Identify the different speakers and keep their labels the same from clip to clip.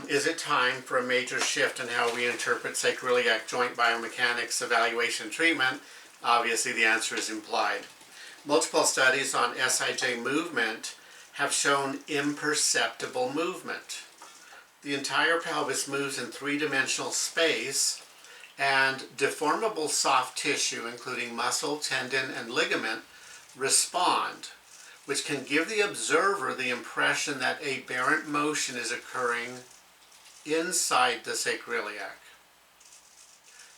Speaker 1: Is it time for a major shift in how we interpret sacroiliac joint biomechanics evaluation treatment? Obviously, the answer is implied. Multiple studies on SIJ movement have shown imperceptible movement. The entire pelvis moves in three-dimensional space, and deformable soft tissue, including muscle, tendon, and ligament, respond, which can give the observer the impression that aberrant motion is occurring inside the sacroiliac.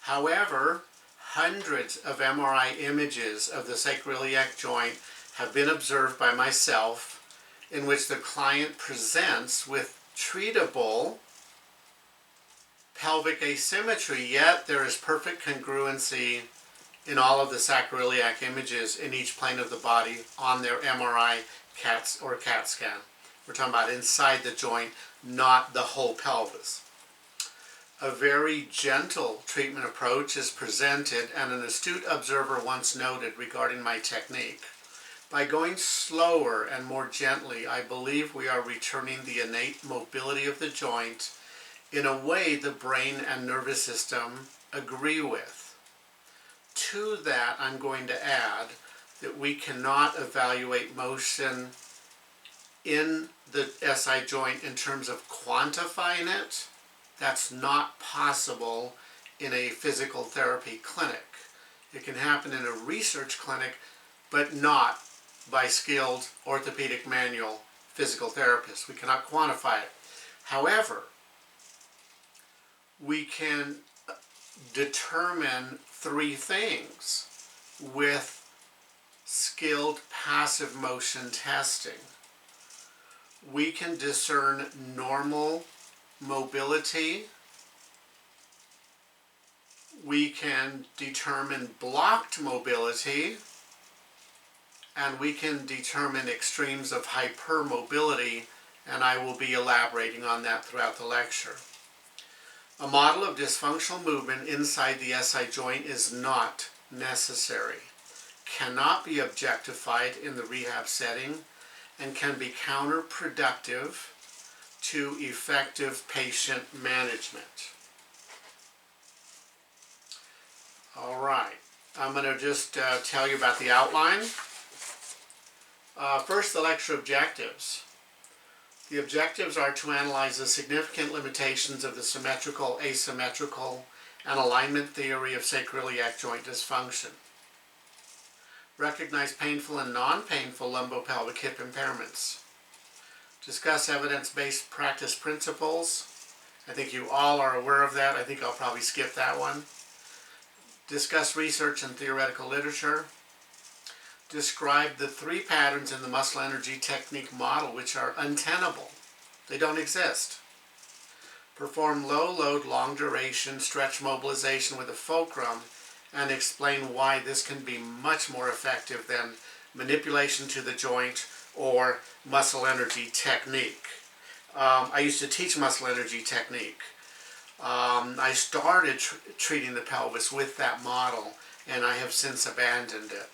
Speaker 1: However, hundreds of MRI images of the sacroiliac joint have been observed by myself, in which the client presents with treatable pelvic asymmetry, yet there is perfect congruency in all of the sacroiliac images in each plane of the body on their MRI CAT scan. We're talking about inside the joint, not the whole pelvis. A very gentle treatment approach is presented, and an astute observer once noted regarding my technique. By going slower and more gently, I believe we are returning the innate mobility of the joint in a way the brain and nervous system agree with. To that, I'm going to add that we cannot evaluate motion in the SI joint in terms of quantifying it. That's not possible in a physical therapy clinic. It can happen in a research clinic, but not by skilled orthopedic manual physical therapists. We cannot quantify it. However, we can determine three things with skilled passive motion testing. We can discern normal mobility. We can determine blocked mobility, and we can determine extremes of hypermobility, and I will be elaborating on that throughout the lecture. A model of dysfunctional movement inside the SI joint is not necessary, cannot be objectified in the rehab setting, and can be counterproductive to effective patient management. All right, I'm going to just tell you about the outline. First, the lecture objectives. The objectives are to analyze the significant limitations of the symmetrical, asymmetrical, and alignment theory of sacroiliac joint dysfunction. Recognize painful and non-painful lumbopelvic hip impairments. Discuss evidence-based practice principles. I think you all are aware of that. I think I'll probably skip that one. Discuss research and theoretical literature. Describe the three patterns in the muscle energy technique model which are untenable. They don't exist. Perform low load, long duration stretch mobilization with a fulcrum and explain why this can be much more effective than manipulation to the joint or muscle energy technique. I used to teach muscle energy technique. I started treating the pelvis with that model, and I have since abandoned it.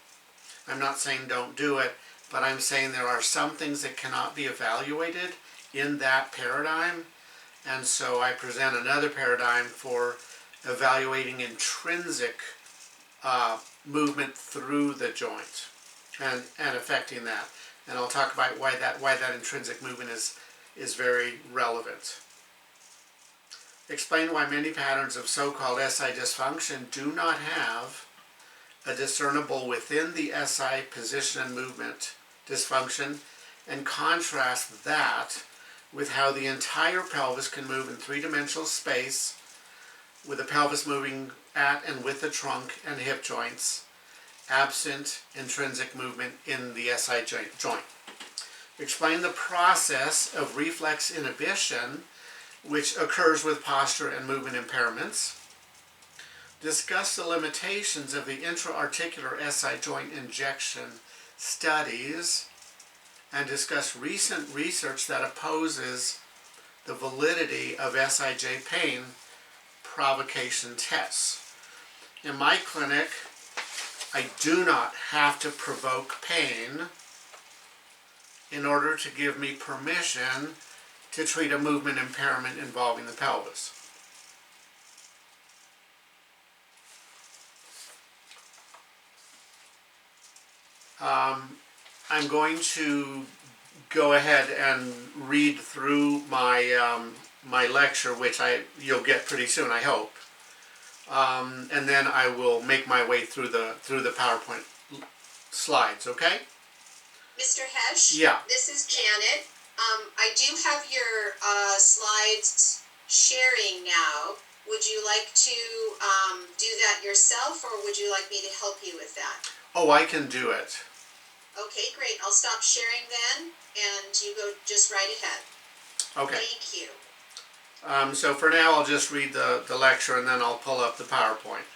Speaker 1: I'm not saying don't do it, but I'm saying there are some things that cannot be evaluated in that paradigm, and so I present another paradigm for evaluating intrinsic movement through the joint and affecting that. And I'll talk about why that intrinsic movement is very relevant. Explain why many patterns of so-called SI dysfunction do not have a discernible within the SI position and movement dysfunction, and contrast that with how the entire pelvis can move in three-dimensional space, with the pelvis moving at and with the trunk and hip joints, absent intrinsic movement in the SI joint. Explain the process of reflex inhibition, which occurs with posture and movement impairments. Discuss the limitations of the intra-articular SI joint injection studies, and discuss recent research that opposes the validity of SIJ pain provocation tests. In my clinic, I do not have to provoke pain in order to give me permission to treat a movement impairment involving the pelvis. I'm going to go ahead and read through my my lecture, which you'll get pretty soon, I hope, and then I will make my way through the PowerPoint slides. Okay?
Speaker 2: Mr. Hesh?
Speaker 1: Yeah.
Speaker 2: This is Janet. I do have your slides sharing now. Would you like to do that yourself, or would you like me to help you with that?
Speaker 1: Oh, I can do it.
Speaker 2: Okay, great. I'll stop sharing then, and you go just right ahead.
Speaker 1: Okay.
Speaker 2: Thank you.
Speaker 1: So for now, I'll just read the lecture, and then I'll pull up the PowerPoint.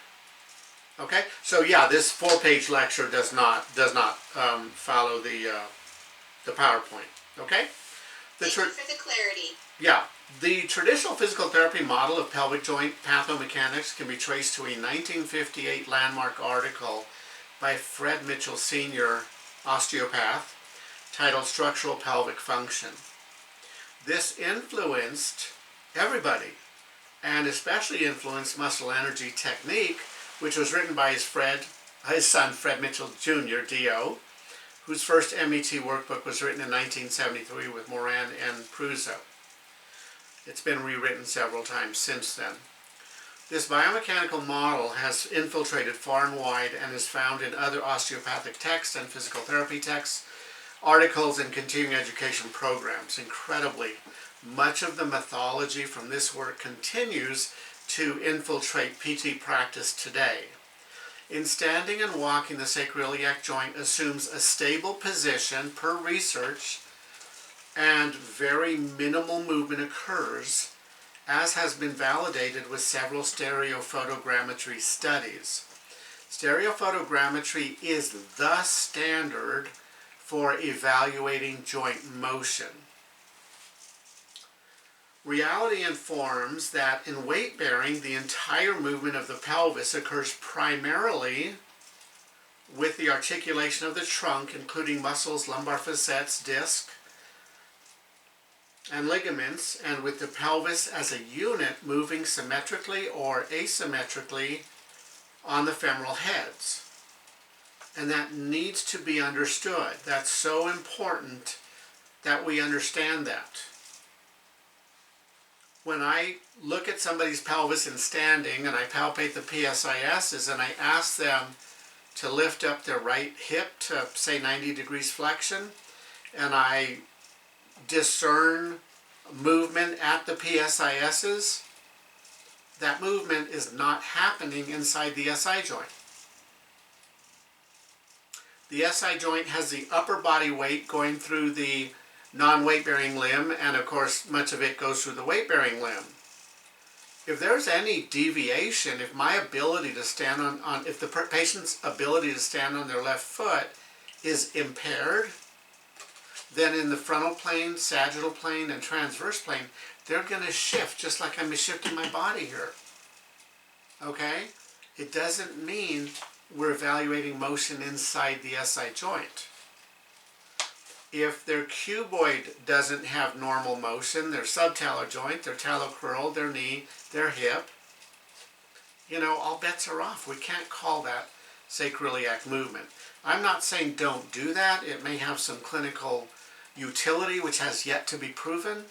Speaker 1: Okay. So yeah, this 4-page lecture does not follow the PowerPoint. Okay.
Speaker 2: Thank you for the clarity.
Speaker 1: Yeah. The traditional physical therapy model of pelvic joint pathomechanics can be traced to a 1958 landmark article by Fred Mitchell Sr., osteopath, titled Structural Pelvic Function. This influenced everybody, and especially influenced muscle energy technique, which was written by his son Fred Mitchell Jr., D.O., whose first MET workbook was written in 1973 with Moran and Pruso. It's been rewritten several times since then. This biomechanical model has infiltrated far and wide and is found in other osteopathic texts and physical therapy texts, articles, and continuing education programs. Incredibly, much of the methodology from this work continues to infiltrate PT practice today. In standing and walking, the sacroiliac joint assumes a stable position per research, and very minimal movement occurs, as has been validated with several stereophotogrammetry studies. Stereophotogrammetry is the standard for evaluating joint motion. Reality informs that in weight bearing, the entire movement of the pelvis occurs primarily with the articulation of the trunk, including muscles, lumbar facets, disc, and ligaments, and with the pelvis as a unit moving symmetrically or asymmetrically on the femoral heads. And that needs to be understood. That's so important that we understand that. When I look at somebody's pelvis in standing and I palpate the PSISs and I ask them to lift up their right hip to, say, 90 degrees flexion, and I discern movement at the PSISs, that movement is not happening inside the SI joint. The SI joint has the upper body weight going through the non-weight-bearing limb, and of course much of it goes through the weight-bearing limb. If there's any deviation, if my ability to stand if the patient's ability to stand on their left foot is impaired, then in the frontal plane, sagittal plane, and transverse plane, they're going to shift just like I'm shifting my body here. Okay? It doesn't mean we're evaluating motion inside the SI joint. If their cuboid doesn't have normal motion, their subtalar joint, their talocrural, their knee, their hip, all bets are off. We can't call that sacroiliac movement. I'm not saying don't do that. It may have some clinical utility, which has yet to be proven.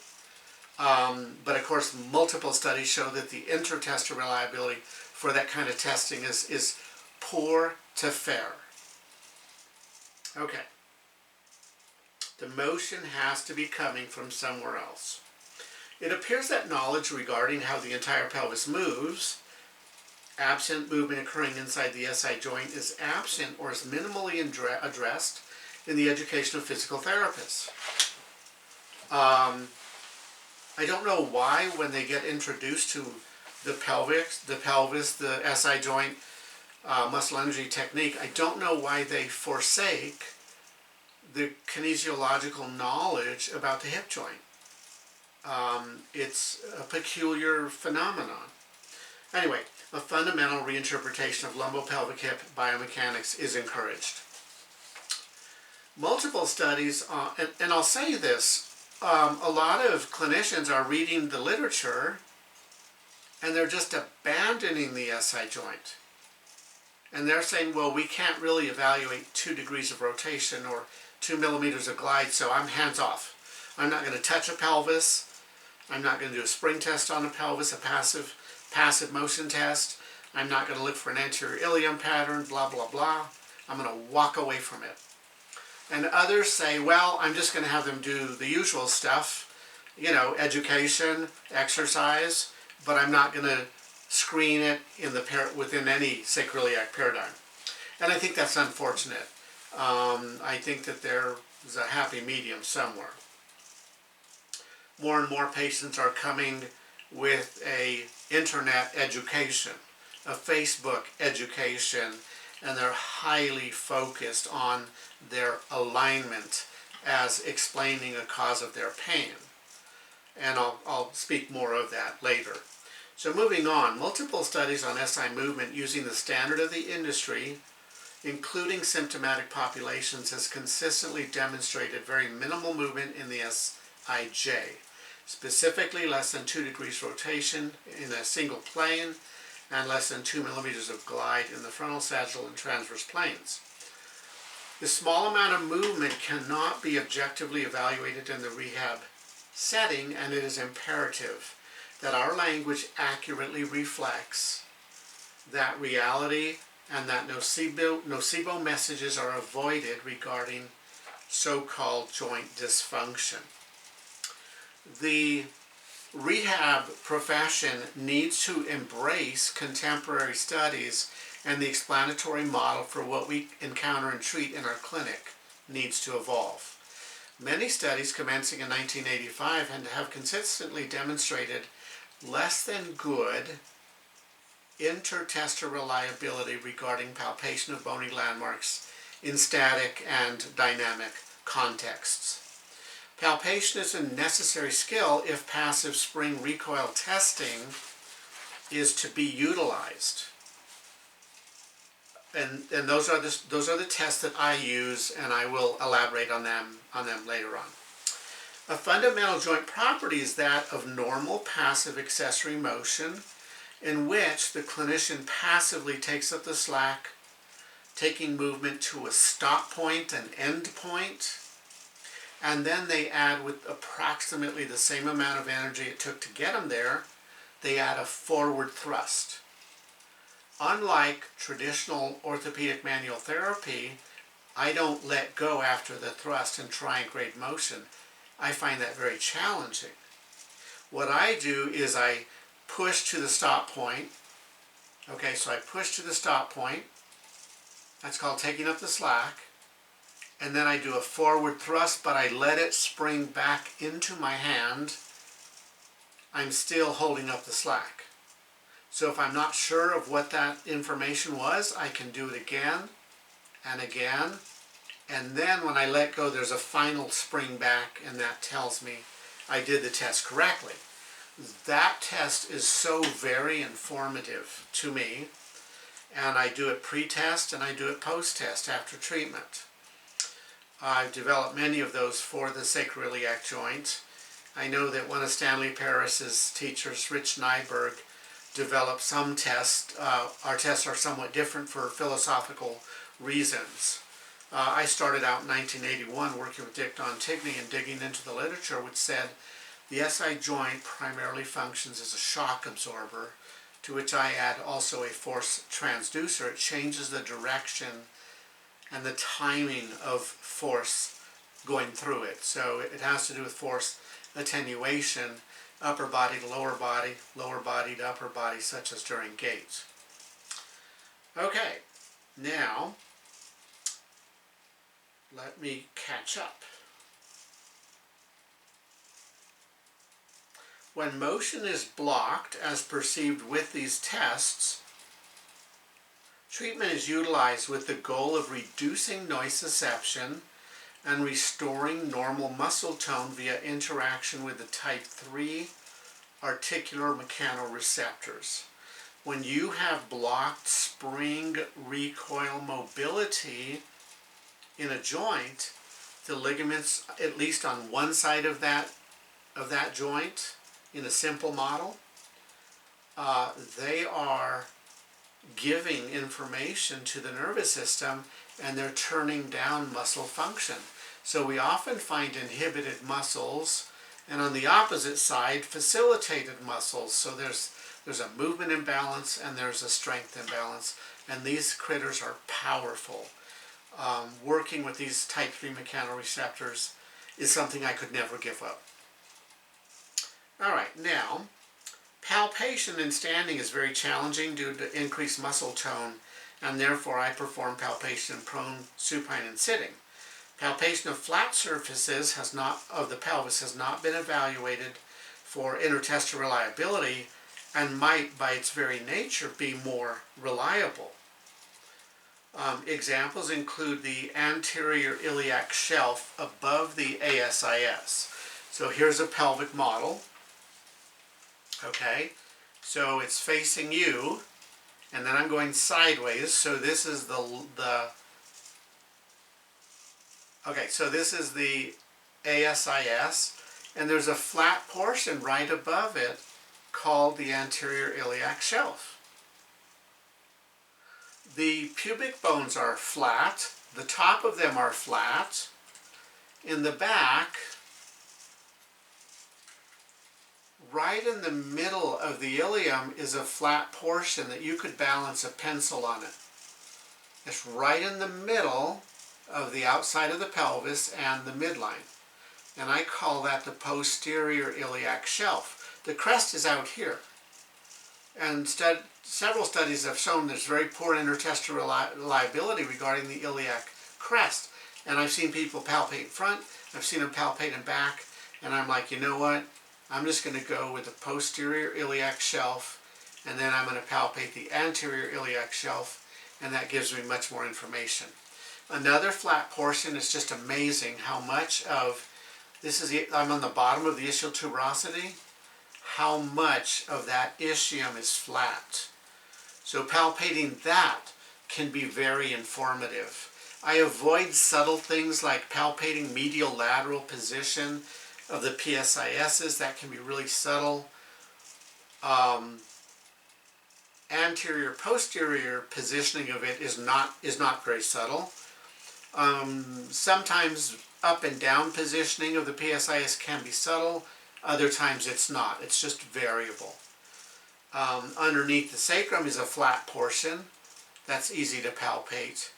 Speaker 1: But of course, multiple studies show that the inter-tester reliability for that kind of testing is poor to fair. Okay. The motion has to be coming from somewhere else. It appears that knowledge regarding how the entire pelvis moves, absent movement occurring inside the SI joint, is absent or is minimally addressed in the education of physical therapists. I don't know why when they get introduced to the pelvis, the SI joint muscle energy technique, I don't know why they forsake the kinesiological knowledge about the hip joint. It's a peculiar phenomenon. Anyway, a fundamental reinterpretation of lumbopelvic hip biomechanics is encouraged. Multiple studies, and I'll say this, a lot of clinicians are reading the literature and they're just abandoning the SI joint. And they're saying, well, we can't really evaluate 2 degrees of rotation or 2 millimeters of glide, so I'm hands off. I'm not going to touch a pelvis. I'm not going to do a spring test on a pelvis, a passive motion test. I'm not going to look for an anterior ilium pattern, blah, blah, blah. I'm going to walk away from it. And others say, well, I'm just going to have them do the usual stuff, you know, education, exercise, but I'm not going to screen it in within any sacroiliac paradigm. And I think that's unfortunate. I think that there is a happy medium somewhere. More and more patients are coming with a internet education, a Facebook education, and they're highly focused on their alignment as explaining a cause of their pain. And I'll speak more of that later. So moving on, multiple studies on SI movement using the standard of the industry, including symptomatic populations, has consistently demonstrated very minimal movement in the SIJ, specifically less than 2 degrees rotation in a single plane and less than 2 millimeters of glide in the frontal, sagittal, and transverse planes. The small amount of movement cannot be objectively evaluated in the rehab setting, and it is imperative that our language accurately reflects that reality and that nocebo messages are avoided regarding so-called joint dysfunction. The rehab profession needs to embrace contemporary studies, and the explanatory model for what we encounter and treat in our clinic needs to evolve. Many studies commencing in 1985 have consistently demonstrated less than good inter-tester reliability regarding palpation of bony landmarks in static and dynamic contexts. Palpation is a necessary skill if passive spring recoil testing is to be utilized. And those are the tests that I use, and I will elaborate on them later on. A fundamental joint property is that of normal passive accessory motion, in which the clinician passively takes up the slack, taking movement to a stop point, an end point, and then they add, with approximately the same amount of energy it took to get them there, they add a forward thrust. Unlike traditional orthopedic manual therapy, I don't let go after the thrust and try and grade motion. I find that very challenging. What I do is I push to the stop point. Okay, so I push to the stop point. That's called taking up the slack. And then I do a forward thrust, but I let it spring back into my hand. I'm still holding up the slack. So if I'm not sure of what that information was, I can do it again and again. And then when I let go, there's a final spring back, and that tells me I did the test correctly. That test is so very informative to me, and I do it pre-test and I do it post-test after treatment. I've developed many of those for the sacroiliac joint. I know that one of Stanley Paris's teachers, Rich Nyberg, developed some tests. Our tests are somewhat different for philosophical reasons. I started out in 1981 working with Dick Dontigny and digging into the literature, which said the SI joint primarily functions as a shock absorber, to which I add also a force transducer. It changes the direction and the timing of force going through it. So it has to do with force attenuation, upper body to lower body to upper body, such as during gaits. Okay, now let me catch up. When motion is blocked as perceived with these tests, treatment is utilized with the goal of reducing nociception and restoring normal muscle tone via interaction with the type 3 articular mechanoreceptors. When you have blocked spring recoil mobility in a joint, the ligaments, at least on one side of that joint, in a simple model, they are giving information to the nervous system, and they're turning down muscle function. So we often find inhibited muscles, and on the opposite side, facilitated muscles. So there's a movement imbalance and there's a strength imbalance, and these critters are powerful. Working with these type 3 mechanoreceptors is something I could never give up. Alright, now, palpation in standing is very challenging due to increased muscle tone, and therefore I perform palpation in prone, supine, and sitting. Palpation of flat surfaces of the pelvis has not been evaluated for intertestal reliability and might, by its very nature, be more reliable. Examples include the anterior iliac shelf above the ASIS. So here's a pelvic model. Okay, so it's facing you, and then I'm going sideways. So this is so this is the ASIS, and there's a flat portion right above it called the anterior iliac shelf. The pubic bones are flat, the top of them are flat. In the back, right in the middle of the ilium is a flat portion that you could balance a pencil on it. It's right in the middle of the outside of the pelvis and the midline. And I call that the posterior iliac shelf. The crest is out here. And several studies have shown there's very poor intertestal reliability regarding the iliac crest. And I've seen people palpate front, I've seen them palpate in back, and I'm like, you know what? I'm just going to go with the posterior iliac shelf, and then I'm going to palpate the anterior iliac shelf, and that gives me much more information. Another flat portion is just amazing how much of, I'm on the bottom of the ischial tuberosity, how much of that ischium is flat. So palpating that can be very informative. I avoid subtle things like palpating medial lateral position of the PSISs. That can be really subtle. Anterior posterior positioning of it is not very subtle. Sometimes up and down positioning of the PSIS can be subtle. Other times it's not. It's just variable. Underneath the sacrum is a flat portion. That's easy to palpate.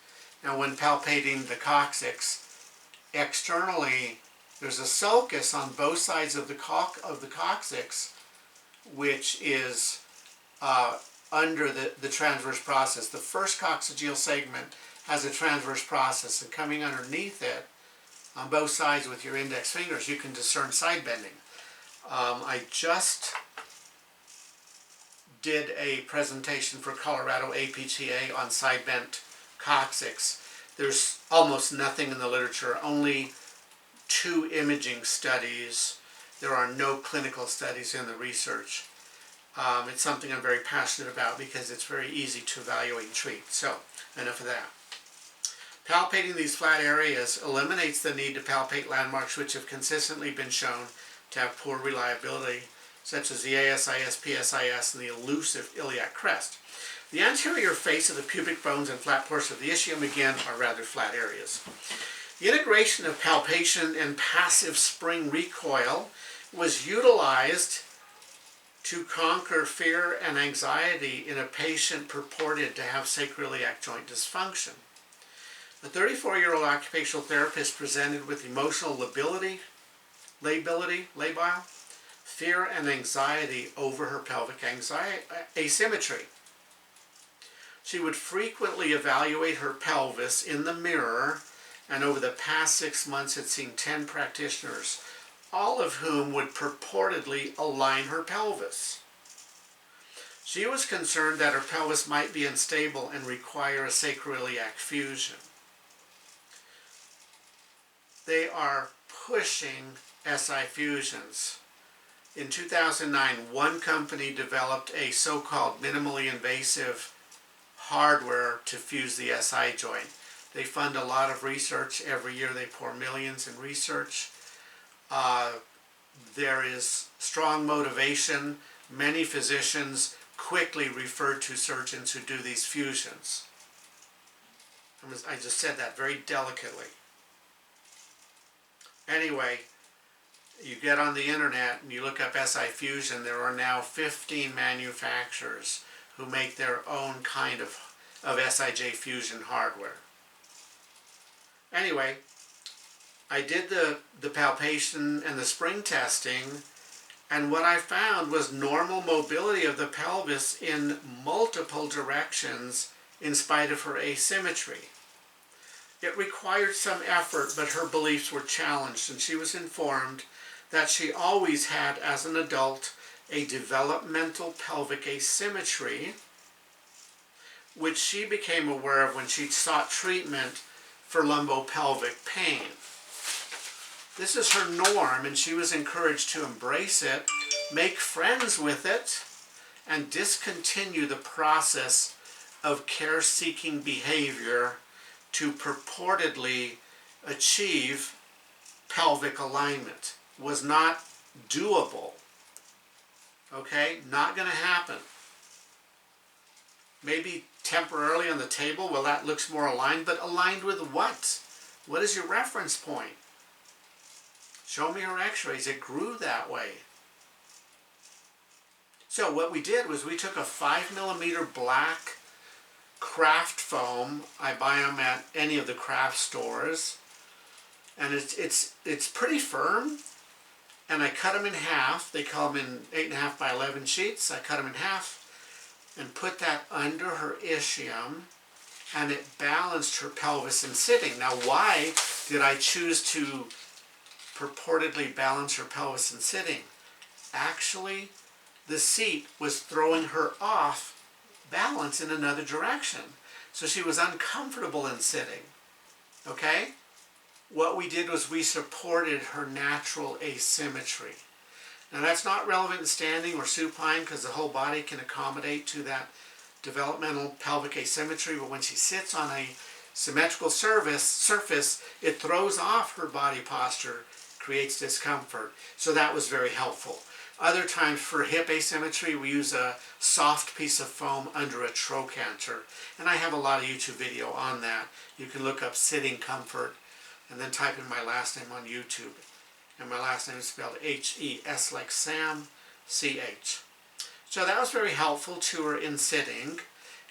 Speaker 1: Now when palpating the coccyx, externally there's a sulcus on both sides of the coccyx, which is under the transverse process. The first coccygeal segment has a transverse process, and coming underneath it on both sides with your index fingers you can discern side bending. I just did a presentation for Colorado APTA on side bent coccyx. There's almost nothing in the literature, only 2 imaging studies. There are no clinical studies in the research. It's something I'm very passionate about because it's very easy to evaluate and treat. So, enough of that. Palpating these flat areas eliminates the need to palpate landmarks which have consistently been shown to have poor reliability, such as the ASIS, PSIS, and the elusive iliac crest. The anterior face of the pubic bones and flat portion of the ischium, again, are rather flat areas. The integration of palpation and passive spring recoil was utilized to conquer fear and anxiety in a patient purported to have sacroiliac joint dysfunction. A 34-year-old occupational therapist presented with emotional labile, fear and anxiety over her pelvic asymmetry. She would frequently evaluate her pelvis in the mirror, and over the past 6 months had seen 10 practitioners, all of whom would purportedly align her pelvis. She was concerned that her pelvis might be unstable and require a sacroiliac fusion. They are pushing SI fusions. In 2009, one company developed a so-called minimally invasive hardware to fuse the SI joint. They fund a lot of research. Every year they pour millions in research. There is strong motivation. Many physicians quickly refer to surgeons who do these fusions. I just said that very delicately. Anyway, you get on the internet and you look up SI fusion, there are now 15 manufacturers who make their own kind of SIJ fusion hardware. Anyway, I did the palpation and the spring testing, and what I found was normal mobility of the pelvis in multiple directions in spite of her asymmetry. It required some effort, but her beliefs were challenged, and she was informed that she always had, as an adult, a developmental pelvic asymmetry, which she became aware of when she sought treatment for lumbopelvic pain. This is her norm, and she was encouraged to embrace it, make friends with it, and discontinue the process of care-seeking behavior to purportedly achieve pelvic alignment. Was not doable. Okay? Not going to happen. Maybe temporarily on the table, well, that looks more aligned, but aligned with what? What is your reference point? Show me your x-rays. It grew that way. So what we did was we took a 5mm black craft foam. I buy them at any of the craft stores. And it's pretty firm. And I cut them in half. They come in 8.5 by 11 sheets. I cut them in half and put that under her ischium, and it balanced her pelvis in sitting. Now, why did I choose to purportedly balance her pelvis in sitting? Actually, the seat was throwing her off balance in another direction. So she was uncomfortable in sitting. Okay? What we did was we supported her natural asymmetry. Now that's not relevant in standing or supine because the whole body can accommodate to that developmental pelvic asymmetry, but when she sits on a symmetrical surface, it throws off her body posture, creates discomfort. So that was very helpful. Other times for hip asymmetry, we use a soft piece of foam under a trochanter, and I have a lot of YouTube video on that. You can look up sitting comfort and then type in my last name on YouTube. And my last name is spelled H-E-S like Sam, C-H. So that was very helpful to her in sitting.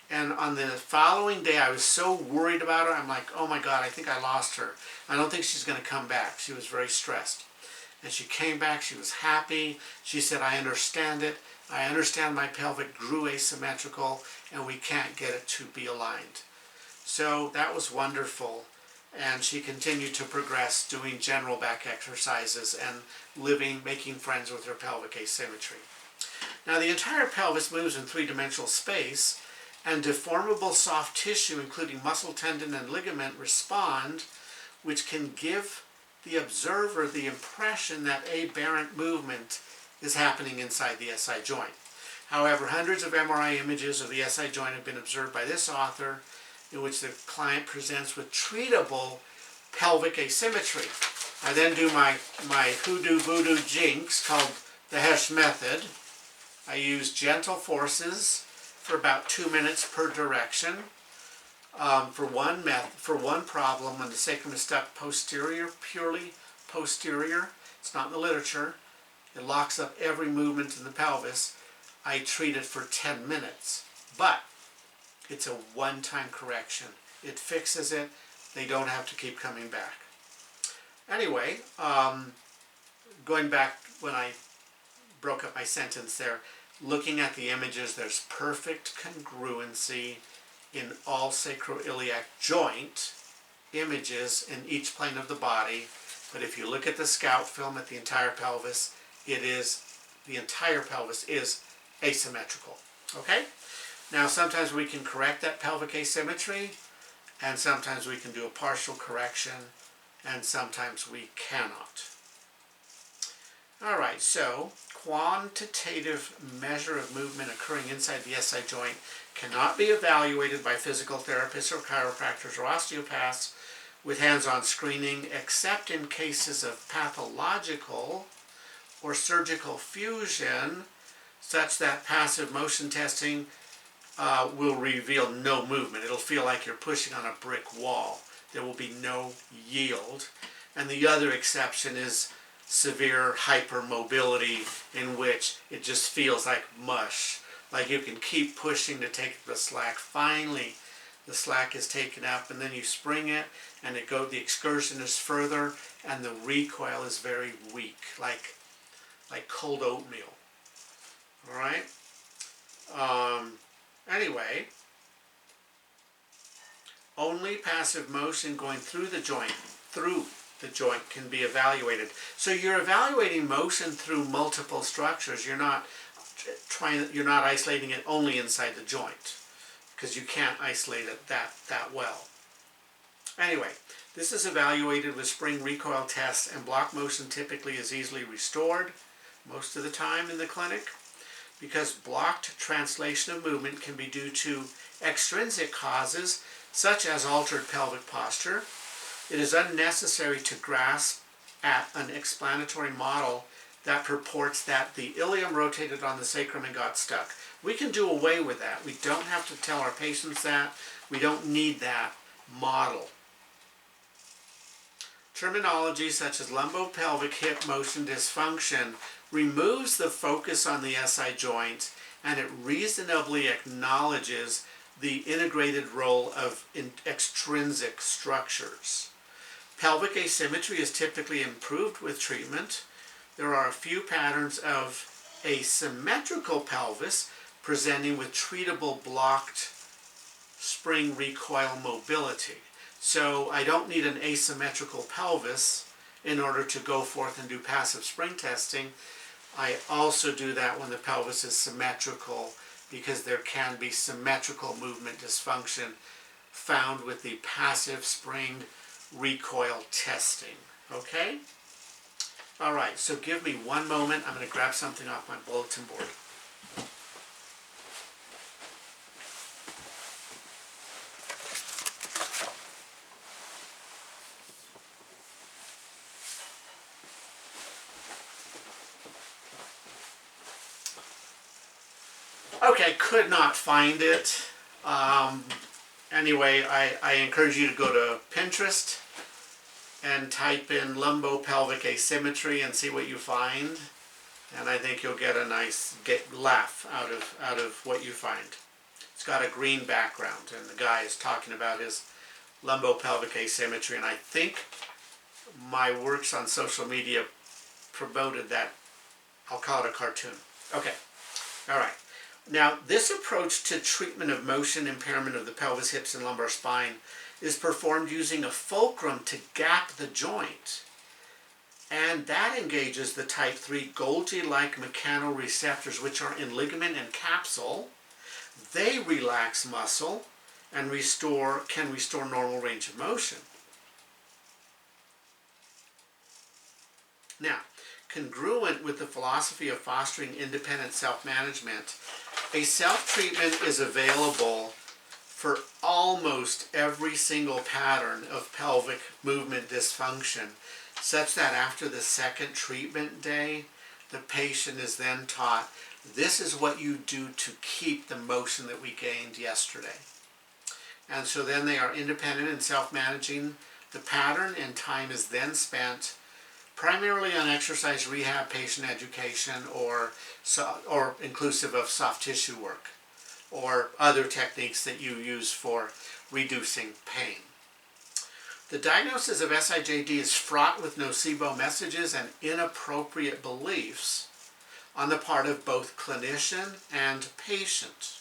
Speaker 1: And on the following day, I was so worried about her. I'm like, oh my God, I think I lost her. I don't think she's going to come back. She was very stressed. And she came back. She was happy. She said, I understand it. I understand my pelvic grew asymmetrical, and we can't get it to be aligned. So that was wonderful. And she continued to progress doing general back exercises and making friends with her pelvic asymmetry. Now the entire pelvis moves in three-dimensional space, and deformable soft tissue, including muscle, tendon, and ligament, respond, which can give the observer the impression that aberrant movement is happening inside the SI joint. However, hundreds of MRI images of the SI joint have been observed by this author, in which the client presents with treatable pelvic asymmetry. I then do my hoodoo voodoo jinx called the Hesh Method. I use gentle forces for about 2 minutes per direction. For one problem, when the sacrum is stuck posterior, purely posterior, it's not in the literature, it locks up every movement in the pelvis, I treat it for 10 minutes. But it's a one-time correction. It fixes it. They don't have to keep coming back. Anyway, going back when I broke up my sentence there, looking at the images, there's perfect congruency in all sacroiliac joint images in each plane of the body. But if you look at the scout film at the entire pelvis, the entire pelvis is asymmetrical. Okay? Now sometimes we can correct that pelvic asymmetry, and sometimes we can do a partial correction, and sometimes we cannot. All right, so quantitative measure of movement occurring inside the SI joint cannot be evaluated by physical therapists or chiropractors or osteopaths with hands-on screening, except in cases of pathological or surgical fusion, such that passive motion testing will reveal no movement. It'll feel like you're pushing on a brick wall. There will be no yield. And the other exception is severe hypermobility, in which it just feels like mush. Like you can keep pushing to take the slack. Finally, the slack is taken up, and then you spring it, and the excursion is further, and the recoil is very weak, like cold oatmeal. All right. Anyway, only passive motion going through the joint can be evaluated. So you're evaluating motion through multiple structures. You're not isolating it only inside the joint, because you can't isolate it that well. Anyway, this is evaluated with spring recoil tests, and block motion typically is easily restored most of the time in the clinic, because blocked translation of movement can be due to extrinsic causes such as altered pelvic posture. It is unnecessary to grasp at an explanatory model that purports that the ilium rotated on the sacrum and got stuck. We can do away with that. We don't have to tell our patients that. We don't need that model. Terminology such as lumbopelvic hip motion dysfunction removes the focus on the SI joint, and it reasonably acknowledges the integrated role of extrinsic structures. Pelvic asymmetry is typically improved with treatment. There are a few patterns of asymmetrical pelvis presenting with treatable blocked spring recoil mobility. So I don't need an asymmetrical pelvis in order to go forth and do passive spring testing. I also do that when the pelvis is symmetrical, because there can be symmetrical movement dysfunction found with the passive spring recoil testing. Okay? All right, so give me one moment. I'm going to grab something off my bulletin board. Okay, could not find it. Anyway, I encourage you to go to Pinterest and type in lumbopelvic asymmetry and see what you find. And I think you'll get a nice laugh out of what you find. It's got a green background, and the guy is talking about his lumbopelvic asymmetry, and I think my works on social media promoted that. I'll call it a cartoon. Okay, all right. Now, this approach to treatment of motion impairment of the pelvis, hips, and lumbar spine is performed using a fulcrum to gap the joint. And that engages the type 3 Golgi-like mechanoreceptors, which are in ligament and capsule. They relax muscle and can restore normal range of motion. Now, congruent with the philosophy of fostering independent self-management, a self-treatment is available for almost every single pattern of pelvic movement dysfunction, such that after the second treatment day, the patient is then taught, this is what you do to keep the motion that we gained yesterday. And so then they are independent and self-managing the pattern, and time is then spent primarily on exercise rehab, patient education, or inclusive of soft tissue work, or other techniques that you use for reducing pain. The diagnosis of SIJD is fraught with nocebo messages and inappropriate beliefs on the part of both clinician and patient.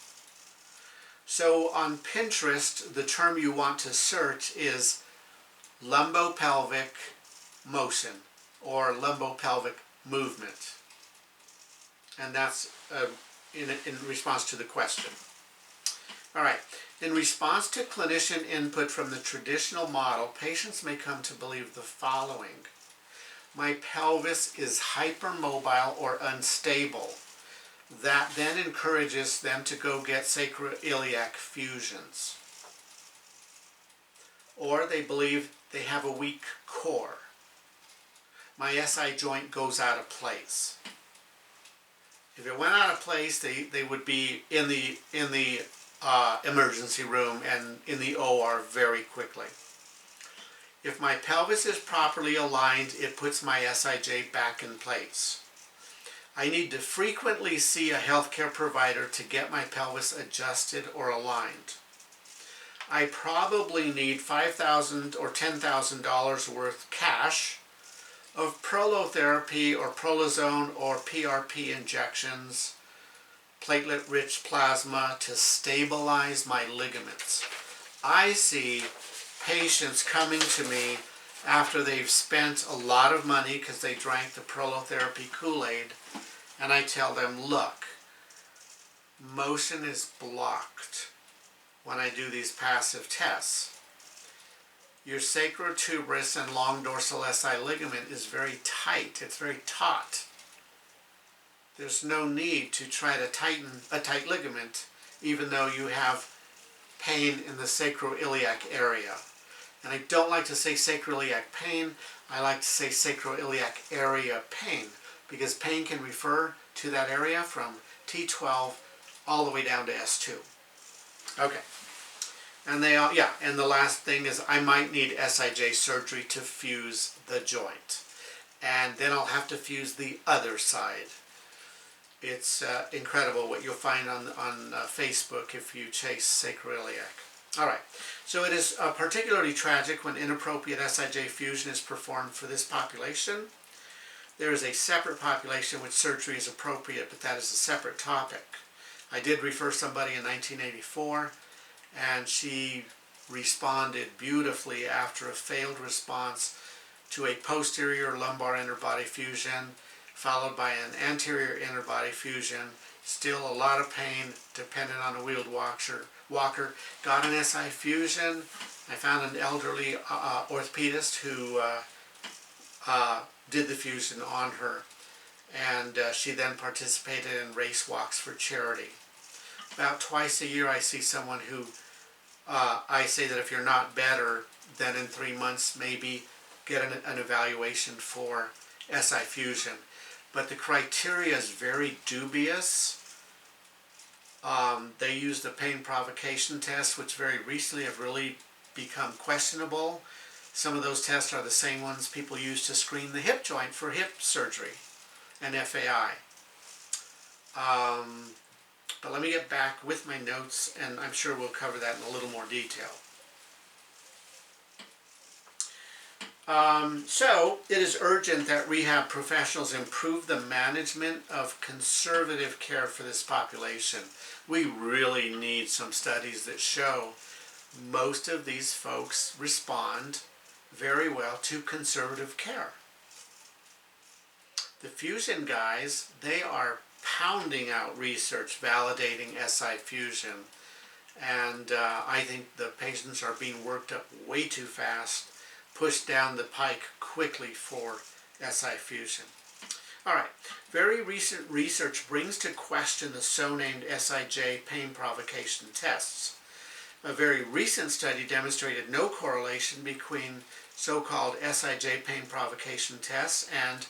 Speaker 1: So on Pinterest, the term you want to search is lumbopelvic motion or lumbopelvic movement. And that's in response to the question. All right. In response to clinician input from the traditional model, patients may come to believe the following. my pelvis is hypermobile or unstable. That then encourages them to go get sacroiliac fusions. Or they believe they have a weak core. My SI joint goes out of place. If it went out of place, they would be in the emergency room and in the OR very quickly. If my pelvis is properly aligned, it puts my SIJ back in place. I need to frequently see a healthcare provider to get my pelvis adjusted or aligned. I probably need $5,000 or $10,000 worth cash of Prolotherapy or Prolozone or PRP injections, platelet-rich plasma to stabilize my ligaments. I see patients coming to me after they've spent a lot of money because they drank the Prolotherapy Kool-Aid, and I tell them, look, motion is blocked when I do these passive tests. Your sacrotuberous and long dorsal SI ligament is very tight. It's very taut. There's no need to try to tighten a tight ligament even though you have pain in the sacroiliac area. And I don't like to say sacroiliac pain. I like to say sacroiliac area pain because pain can refer to that area from T12 all the way down to S2. Okay. And and the last thing is I might need SIJ surgery to fuse the joint. And then I'll have to fuse the other side. It's incredible what you'll find on Facebook if you chase sacroiliac. All right, so it is particularly tragic when inappropriate SIJ fusion is performed for this population. There is a separate population which surgery is appropriate, but that is a separate topic. I did refer somebody in 1984, and she responded beautifully after a failed response to a posterior lumbar interbody fusion followed by an anterior interbody fusion. Still a lot of pain, dependent on a wheeled walker. Got an SI fusion. I found an elderly orthopedist who did the fusion on her, and she then participated in race walks for charity. About twice a year I see someone who I say that if you're not better, then in 3 months maybe get an evaluation for SI fusion. But the criteria is very dubious. They use the pain provocation test, which very recently have really become questionable. Some of those tests are the same ones people use to screen the hip joint for hip surgery and FAI. But let me get back with my notes, and I'm sure we'll cover that in a little more detail. So, it is urgent that rehab professionals improve the management of conservative care for this population. We really need some studies that show most of these folks respond very well to conservative care. The fusion guys, they are pounding out research validating SI fusion, and I think the patients are being worked up way too fast, pushed down the pike quickly for SI fusion. All right, very recent research brings to question the so-named SIJ pain provocation tests. A very recent study demonstrated no correlation between so-called SIJ pain provocation tests and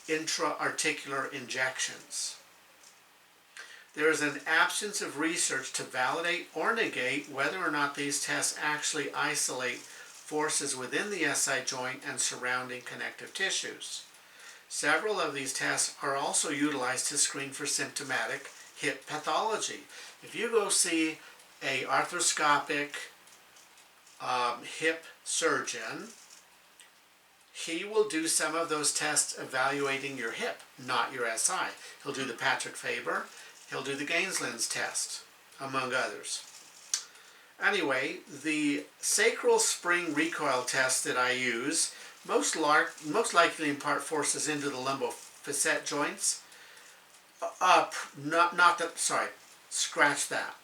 Speaker 1: intra-articular injections. There is an absence of research to validate or negate whether or not these tests actually isolate forces within the SI joint and surrounding connective tissues. Several of these tests are also utilized to screen for symptomatic hip pathology. If you go see an arthroscopic hip surgeon, he will do some of those tests evaluating your hip, not your SI. He'll do the Patrick Faber, he'll do the Gainsland's test, among others. Anyway, the sacral spring recoil test that I use most likely impart forces into the lumbofacet joints. Scratch that.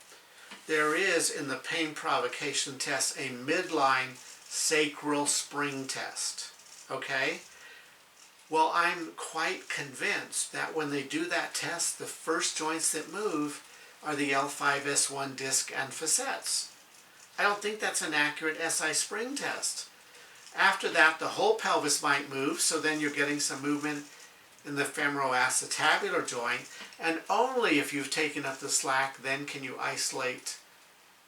Speaker 1: There is in the pain provocation test a midline sacral spring test. Okay? Well, I'm quite convinced that when they do that test, the first joints that move are the L5-S1 disc and facets. I don't think that's an accurate SI spring test. After that, the whole pelvis might move, so then you're getting some movement in the femoroacetabular joint, and only if you've taken up the slack then can you isolate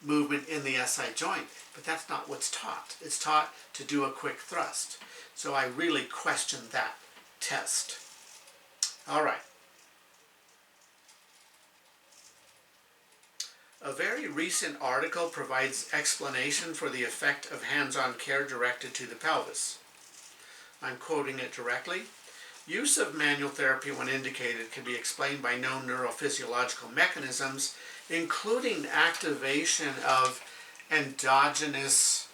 Speaker 1: movement in the SI joint. But that's not what's taught. It's taught to do a quick thrust. So I really question that test. All right. A very recent article provides explanation for the effect of hands-on care directed to the pelvis. I'm quoting it directly. Use of manual therapy when indicated can be explained by known neurophysiological mechanisms, including activation of endogenous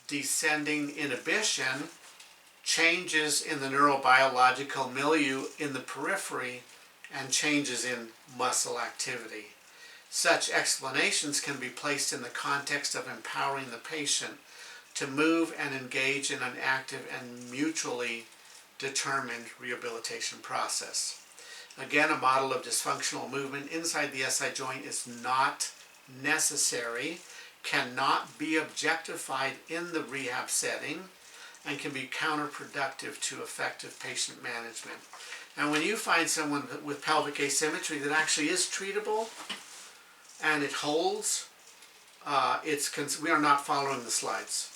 Speaker 1: descending inhibition, changes in the neurobiological milieu in the periphery, and changes in muscle activity. Such explanations can be placed in the context of empowering the patient to move and engage in an active and mutually determined rehabilitation process. Again, a model of dysfunctional movement inside the SI joint is not necessary, cannot be objectified in the rehab setting, and can be counterproductive to effective patient management. And when you find someone with pelvic asymmetry that actually is treatable and it holds, we are not following the slides.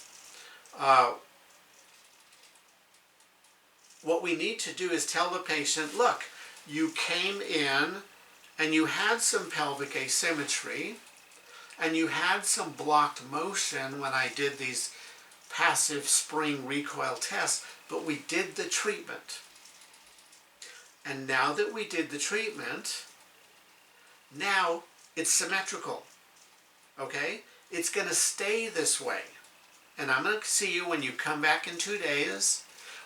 Speaker 1: What we need to do is tell the patient, look, you came in and you had some pelvic asymmetry and you had some blocked motion when I did these passive spring recoil tests, but we did the treatment. And now that we did the treatment, now it's symmetrical, okay? It's going to stay this way. And I'm going to see you when you come back in 2 days.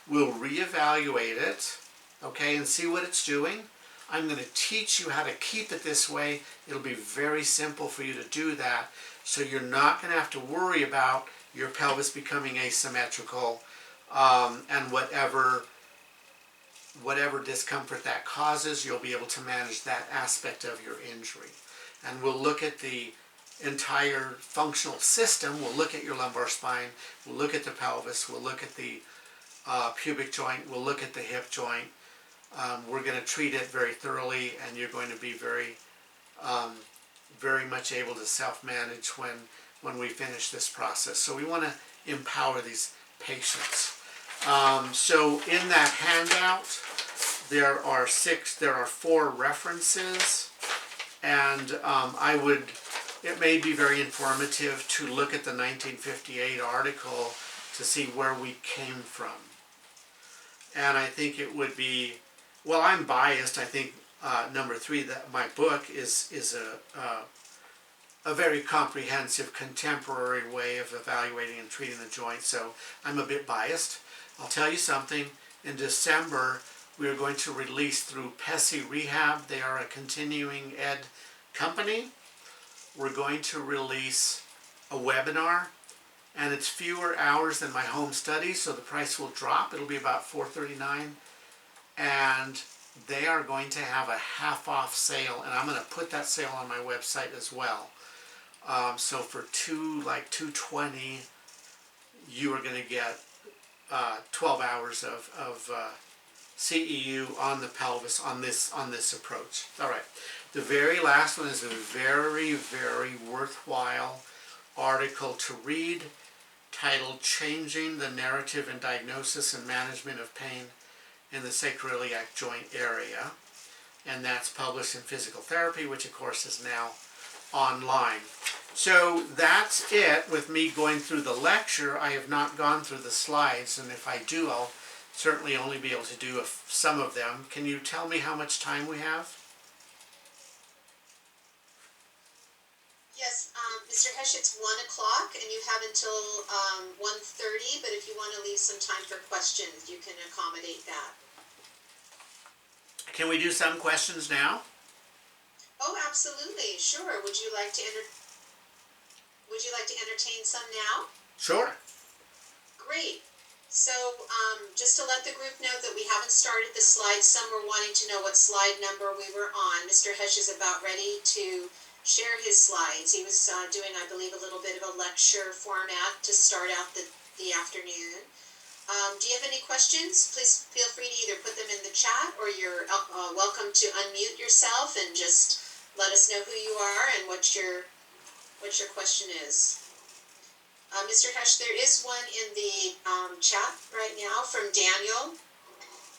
Speaker 1: We'll reevaluate it, okay, and see what it's doing. I'm going to teach you how to keep it this way. It'll be very simple for you to do that, so you're not going to have to worry about your pelvis becoming asymmetrical and whatever discomfort that causes, you'll be able to manage that aspect of your injury. And we'll look at the entire functional system. We'll look at your lumbar spine, we'll look at the pelvis, we'll look at the pubic joint, we'll look at the hip joint. We're going to treat it very thoroughly, and you're going to be very much able to self-manage when we finish this process. So we want to empower these patients. So in that handout, there are 4 references, and it may be very informative to look at the 1958 article to see where we came from. And I think it would be, well, I'm biased. I think number 3, that my book is a very comprehensive contemporary way of evaluating and treating the joint, so I'm a bit biased. I'll tell you something. In December, we are going to release through PESI Rehab. They are a continuing ed company. We're going to release a webinar, and it's fewer hours than my home study, so the price will drop. It'll be about $439, and they are going to have a half-off sale, and I'm going to put that sale on my website as well. So for $220, you are going to get 12 hours of CEU on the pelvis on this approach. All right. The very last one is a very, very worthwhile article to read, titled "Changing the Narrative in Diagnosis and Management of Pain in the Sacroiliac Joint Area," and that's published in Physical Therapy, which of course is now online. So that's it with me going through the lecture. I have not gone through the slides, and if I do, I'll certainly only be able to do some of them. Can you tell me how much time we have?
Speaker 2: Yes, Mr. Hesch, it's 1 o'clock, and you have until 1:30, but if you want to leave some time for questions, you can accommodate that.
Speaker 1: Can we do some questions now?
Speaker 2: Oh, absolutely, sure. Would you like to entertain some now?
Speaker 1: Sure.
Speaker 2: Great. So, just to let the group know that we haven't started the slides, some were wanting to know what slide number we were on. Mr. Hesch is about ready to share his slides. He was doing, I believe, a little bit of a lecture format to start out the afternoon. Do you have any questions? Please feel free to either put them in the chat, or you're welcome to unmute yourself and just let us know who you are and what your question is. Mr. Hesch, there is one in the chat right now from Daniel.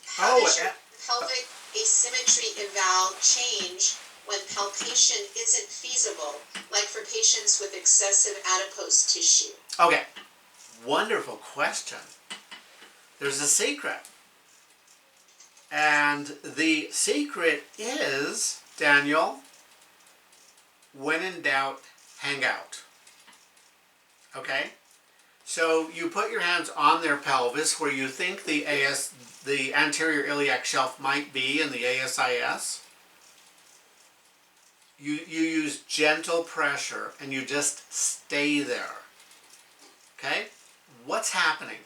Speaker 2: How does your pelvic asymmetry eval change when palpation isn't feasible, like for patients with excessive adipose tissue?
Speaker 1: Okay, wonderful question. There's a secret. And the secret is, Daniel, when in doubt, hang out. Okay? So you put your hands on their pelvis where you think the anterior iliac shelf might be in the ASIS. You use gentle pressure and you just stay there. Okay? What's happening?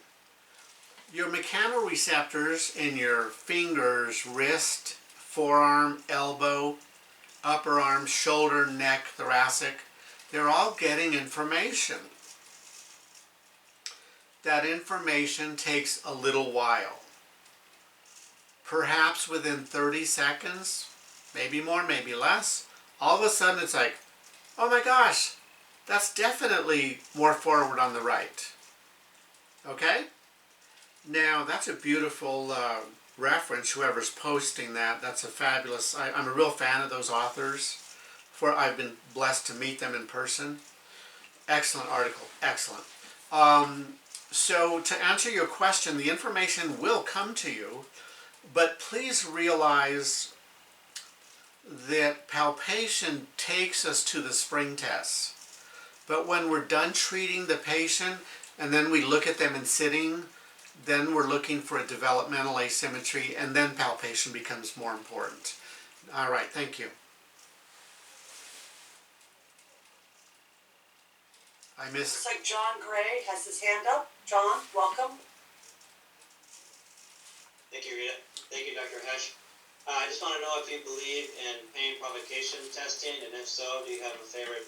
Speaker 1: Your mechanoreceptors in your fingers, wrist, forearm, elbow, upper arm, shoulder, neck, thoracic, they're all getting information. That information takes a little while. Perhaps within 30 seconds, maybe more, maybe less, all of a sudden it's like, oh my gosh, that's definitely more forward on the right. Okay? Now, that's a beautiful reference, whoever's posting that. That's a fabulous, I'm a real fan of those authors. I've been blessed to meet them in person. Excellent article, excellent. So to answer your question, the information will come to you, but please realize that palpation takes us to the spring tests. But when we're done treating the patient and then we look at them in sitting, then we're looking for a developmental asymmetry, and then palpation becomes more important. All right, thank you.
Speaker 3: Looks like John Gray has his hand up. John, welcome.
Speaker 4: Thank you, Rita. Thank you, Dr. Hesch. I just want to know if you believe in pain provocation testing, and if so, do you have a favorite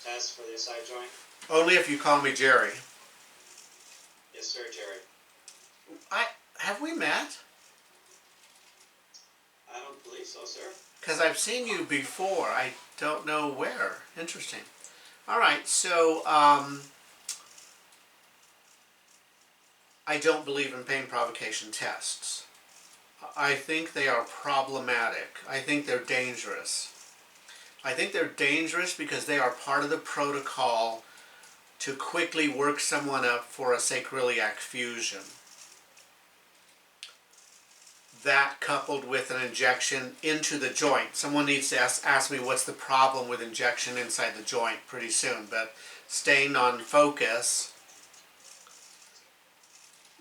Speaker 4: test for the SI joint?
Speaker 1: Only if you call me Jerry.
Speaker 4: Yes, sir, Jerry.
Speaker 1: Have we met?
Speaker 4: I don't believe so, sir.
Speaker 1: Because I've seen you before. I don't know where. Interesting. All right, so I don't believe in pain provocation tests. I think they are problematic. I think they're dangerous. I think they're dangerous because they are part of the protocol to quickly work someone up for a sacroiliac fusion. That coupled with an injection into the joint. Someone needs to ask me what's the problem with injection inside the joint pretty soon, but staying on focus.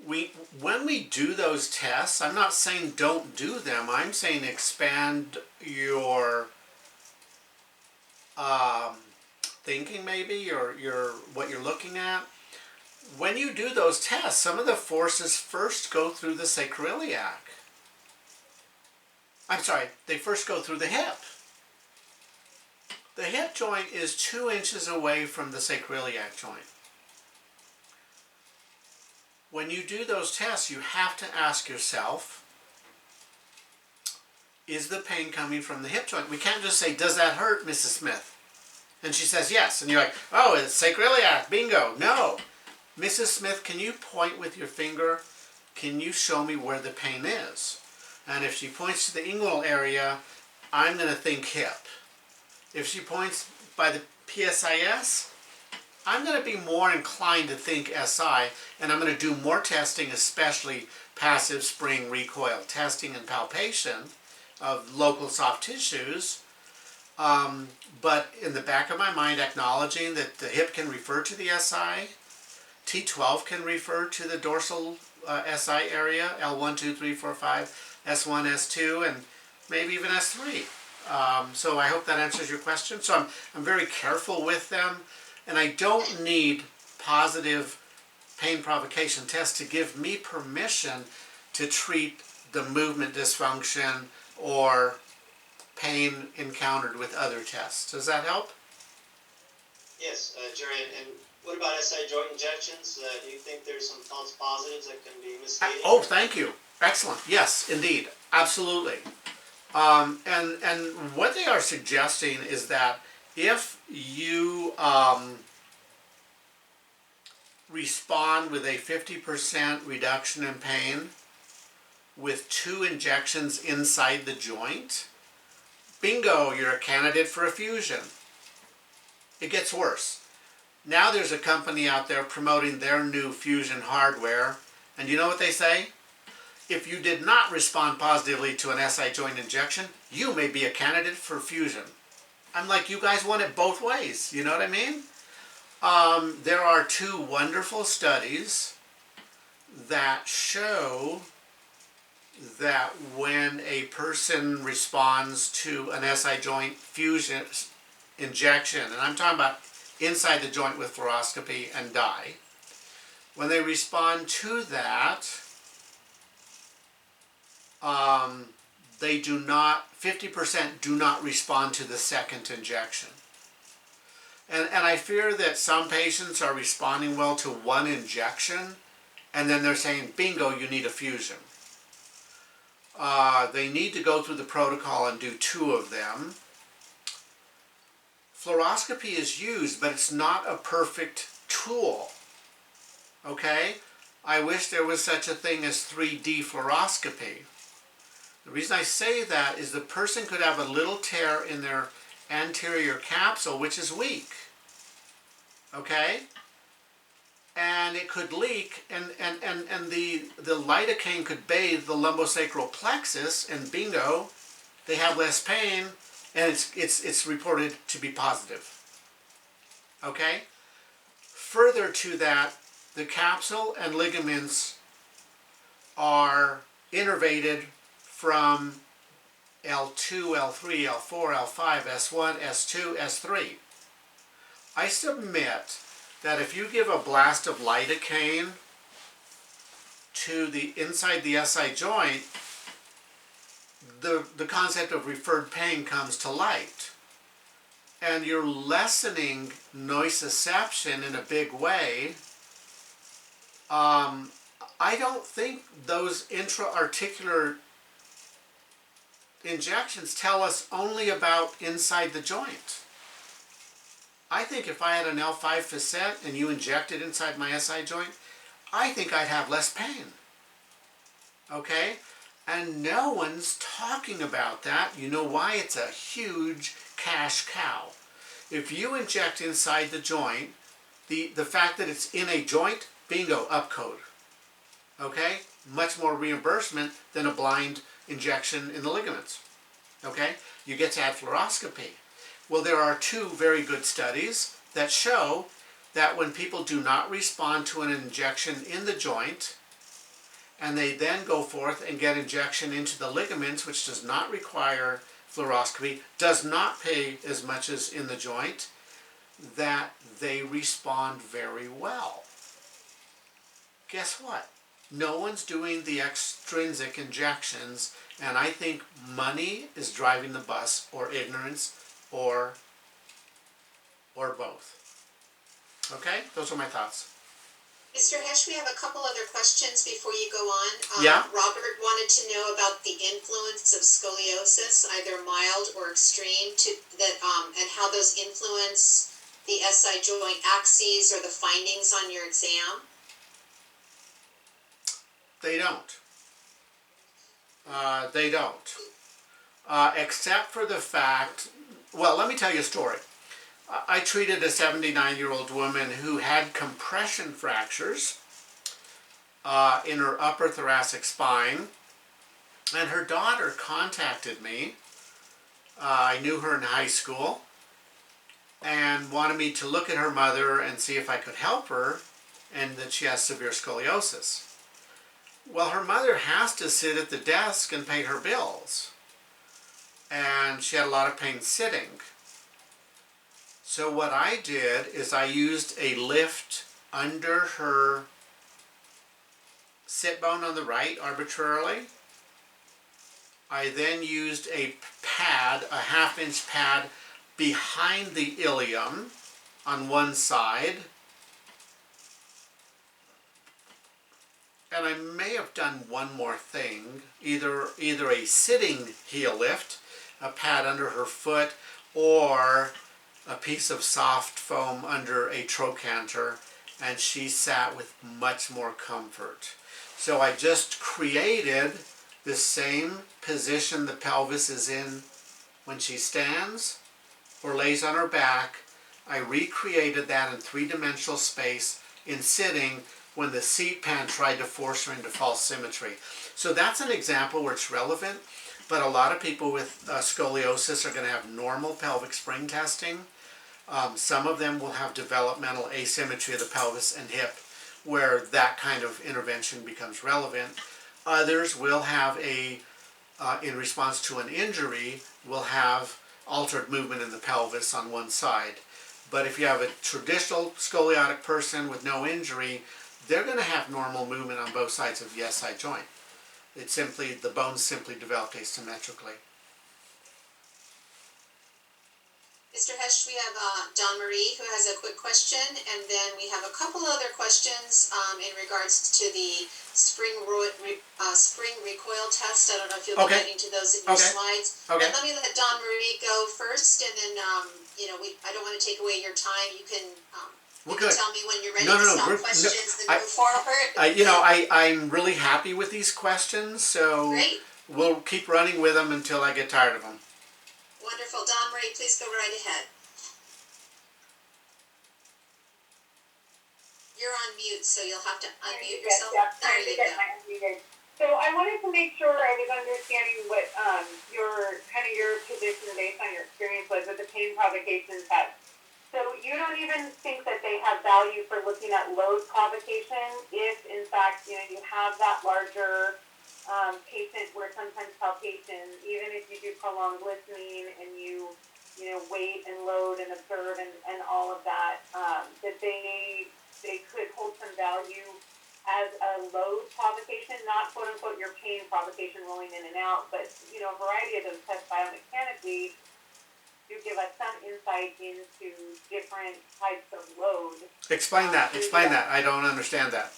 Speaker 1: When we do those tests, I'm not saying don't do them. I'm saying expand your thinking, maybe, or what you're looking at. When you do those tests, some of the forces first go through the sacroiliac. I'm sorry, they first go through the hip. The hip joint is 2 inches away from the sacroiliac joint. When you do those tests, you have to ask yourself, is the pain coming from the hip joint? We can't just say, does that hurt, Mrs. Smith? And she says, yes. And you're like, oh, it's sacroiliac, bingo. No. Mrs. Smith, can you point with your finger? Can you show me where the pain is? And if she points to the inguinal area, I'm going to think hip. If she points by the PSIS, I'm going to be more inclined to think SI, and I'm going to do more testing, especially passive spring recoil testing and palpation of local soft tissues. But in the back of my mind, acknowledging that the hip can refer to the SI, T12 can refer to the dorsal SI area, L1, 2, 3, 4, 5, S1, S2, and maybe even S3. So I hope that answers your question. So I'm very careful with them, and I don't need positive pain provocation test to give me permission to treat the movement dysfunction or pain encountered with other tests. Does that help?
Speaker 4: Yes, Jerry, and what about SI joint injections? Do you think there's some false positives that can be misleading?
Speaker 1: Oh, thank you. Excellent. Yes, indeed. Absolutely. And what they are suggesting is that if you respond with a 50% reduction in pain with 2 injections inside the joint, bingo, you're a candidate for a fusion. It gets worse. Now there's a company out there promoting their new fusion hardware, and you know what they say? If you did not respond positively to an SI joint injection, you may be a candidate for fusion. I'm like, you guys want it both ways, you know what I mean? There are 2 wonderful studies that show that when a person responds to an SI joint fusion injection, and I'm talking about inside the joint with fluoroscopy and dye, when they respond to that, they do not, 50% do not respond to the second injection. And I fear that some patients are responding well to 1 injection, and then they're saying, bingo, you need a fusion. They need to go through the protocol and do 2 of them. Fluoroscopy is used, but it's not a perfect tool. Okay? I wish there was such a thing as 3D fluoroscopy. The reason I say that is the person could have a little tear in their anterior capsule, which is weak. Okay? And it could leak, and the lidocaine could bathe the lumbosacral plexus, and bingo, they have less pain, and it's reported to be positive. Okay? Further to that, the capsule and ligaments are innervated from L2, L3, L4, L5, S1, S2, S3. I submit that if you give a blast of lidocaine to the inside the SI joint, the concept of referred pain comes to light. And you're lessening nociception in a big way. I don't think those intra-articular injections tell us only about inside the joint. I think if I had an L5 facet and you injected inside my SI joint, I think I'd have less pain. Okay? And no one's talking about that. You know why? It's a huge cash cow. If you inject inside the joint, the fact that it's in a joint, bingo, upcode. Okay? Much more reimbursement than a blind injection in the ligaments. Okay? You get to add fluoroscopy. Well, there are 2 very good studies that show that when people do not respond to an injection in the joint, and they then go forth and get injection into the ligaments, which does not require fluoroscopy, does not pay as much as in the joint, that they respond very well. Guess what? No one's doing the extrinsic injections, and I think money is driving the bus, or ignorance, or both. Okay? Those are my thoughts.
Speaker 2: Mr. Hesh, we have a couple other questions before you go on.
Speaker 1: Yeah?
Speaker 2: Robert wanted to know about the influence of scoliosis, either mild or extreme, and how those influence the SI joint axes or the findings on your exam.
Speaker 1: They don't. They don't. Except for the fact, well, let me tell you a story. I treated a 79-year-old woman who had compression fractures in her upper thoracic spine, and her daughter contacted me. I knew her in high school, and wanted me to look at her mother and see if I could help her, and that she has severe scoliosis. Well, her mother has to sit at the desk and pay her bills, and she had a lot of pain sitting. So what I did is I used a lift under her sit bone on the right arbitrarily. I then used a pad, a 1/2 inch pad behind the ilium on one side. And I may have done one more thing, either a sitting heel lift, a pad under her foot, or a piece of soft foam under a trochanter, and she sat with much more comfort. So I just created the same position the pelvis is in when she stands or lays on her back. I recreated that in 3-dimensional space in sitting when the seat pan tried to force her into false symmetry. So that's an example where it's relevant, but a lot of people with scoliosis are going to have normal pelvic spring testing. Some of them will have developmental asymmetry of the pelvis and hip, where that kind of intervention becomes relevant. Others will have in response to an injury, will have altered movement in the pelvis on one side. But if you have a traditional scoliotic person with no injury, they're going to have normal movement on both sides of the SI joint. It's simply, the bones simply developed asymmetrically.
Speaker 2: Mr. Hesh, we have Dawn Marie who has a quick question, and then we have a couple other questions in regards to the spring recoil test. I don't know if you'll be getting to those in your slides.
Speaker 1: Okay.
Speaker 2: But let me let Dawn Marie go first, and then I don't want to take away your time. You can tell me when you're ready to stop questions and move forward.
Speaker 1: I'm really happy with these questions, so
Speaker 2: Great.
Speaker 1: We'll keep running with them until I get tired of them.
Speaker 2: Wonderful. Dawn Marie, please go right ahead. You're on mute, so you'll have to unmute yourself. There you go.
Speaker 5: So I wanted to make sure I was understanding what your position based on your experience was with the pain provocation test. So you don't even think that they have value for looking at load provocation if, in fact, you have that larger patient where sometimes palpation, even if you do prolonged listening and you wait and load and observe and all of that, that they could hold some value as a load provocation, not quote unquote your pain provocation rolling in and out, but a variety of those tests biomechanically do give us some insight into different types of load.
Speaker 1: Explain that. I don't understand that.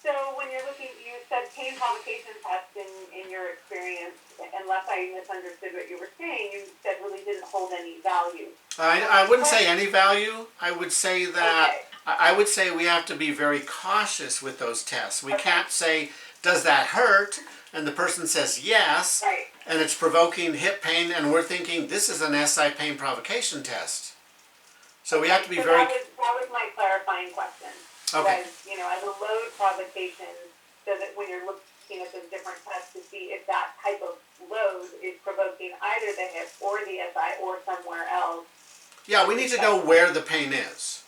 Speaker 5: So when you're looking, you said pain provocation test in your experience, unless I misunderstood what you were saying, you said really didn't hold any value.
Speaker 1: I wouldn't say any value. I would say that, I would say we have to be very cautious with those tests. We can't say, does that hurt? And the person says yes, and it's provoking hip pain, and we're thinking this is an SI pain provocation test. So we have to be very...
Speaker 5: That was my clarifying question.
Speaker 1: Okay.
Speaker 5: As a load provocation, so that when you're looking at those different tests to see if that type of load is provoking either the hip or the SI or somewhere else.
Speaker 1: Yeah, we need to know where the pain is.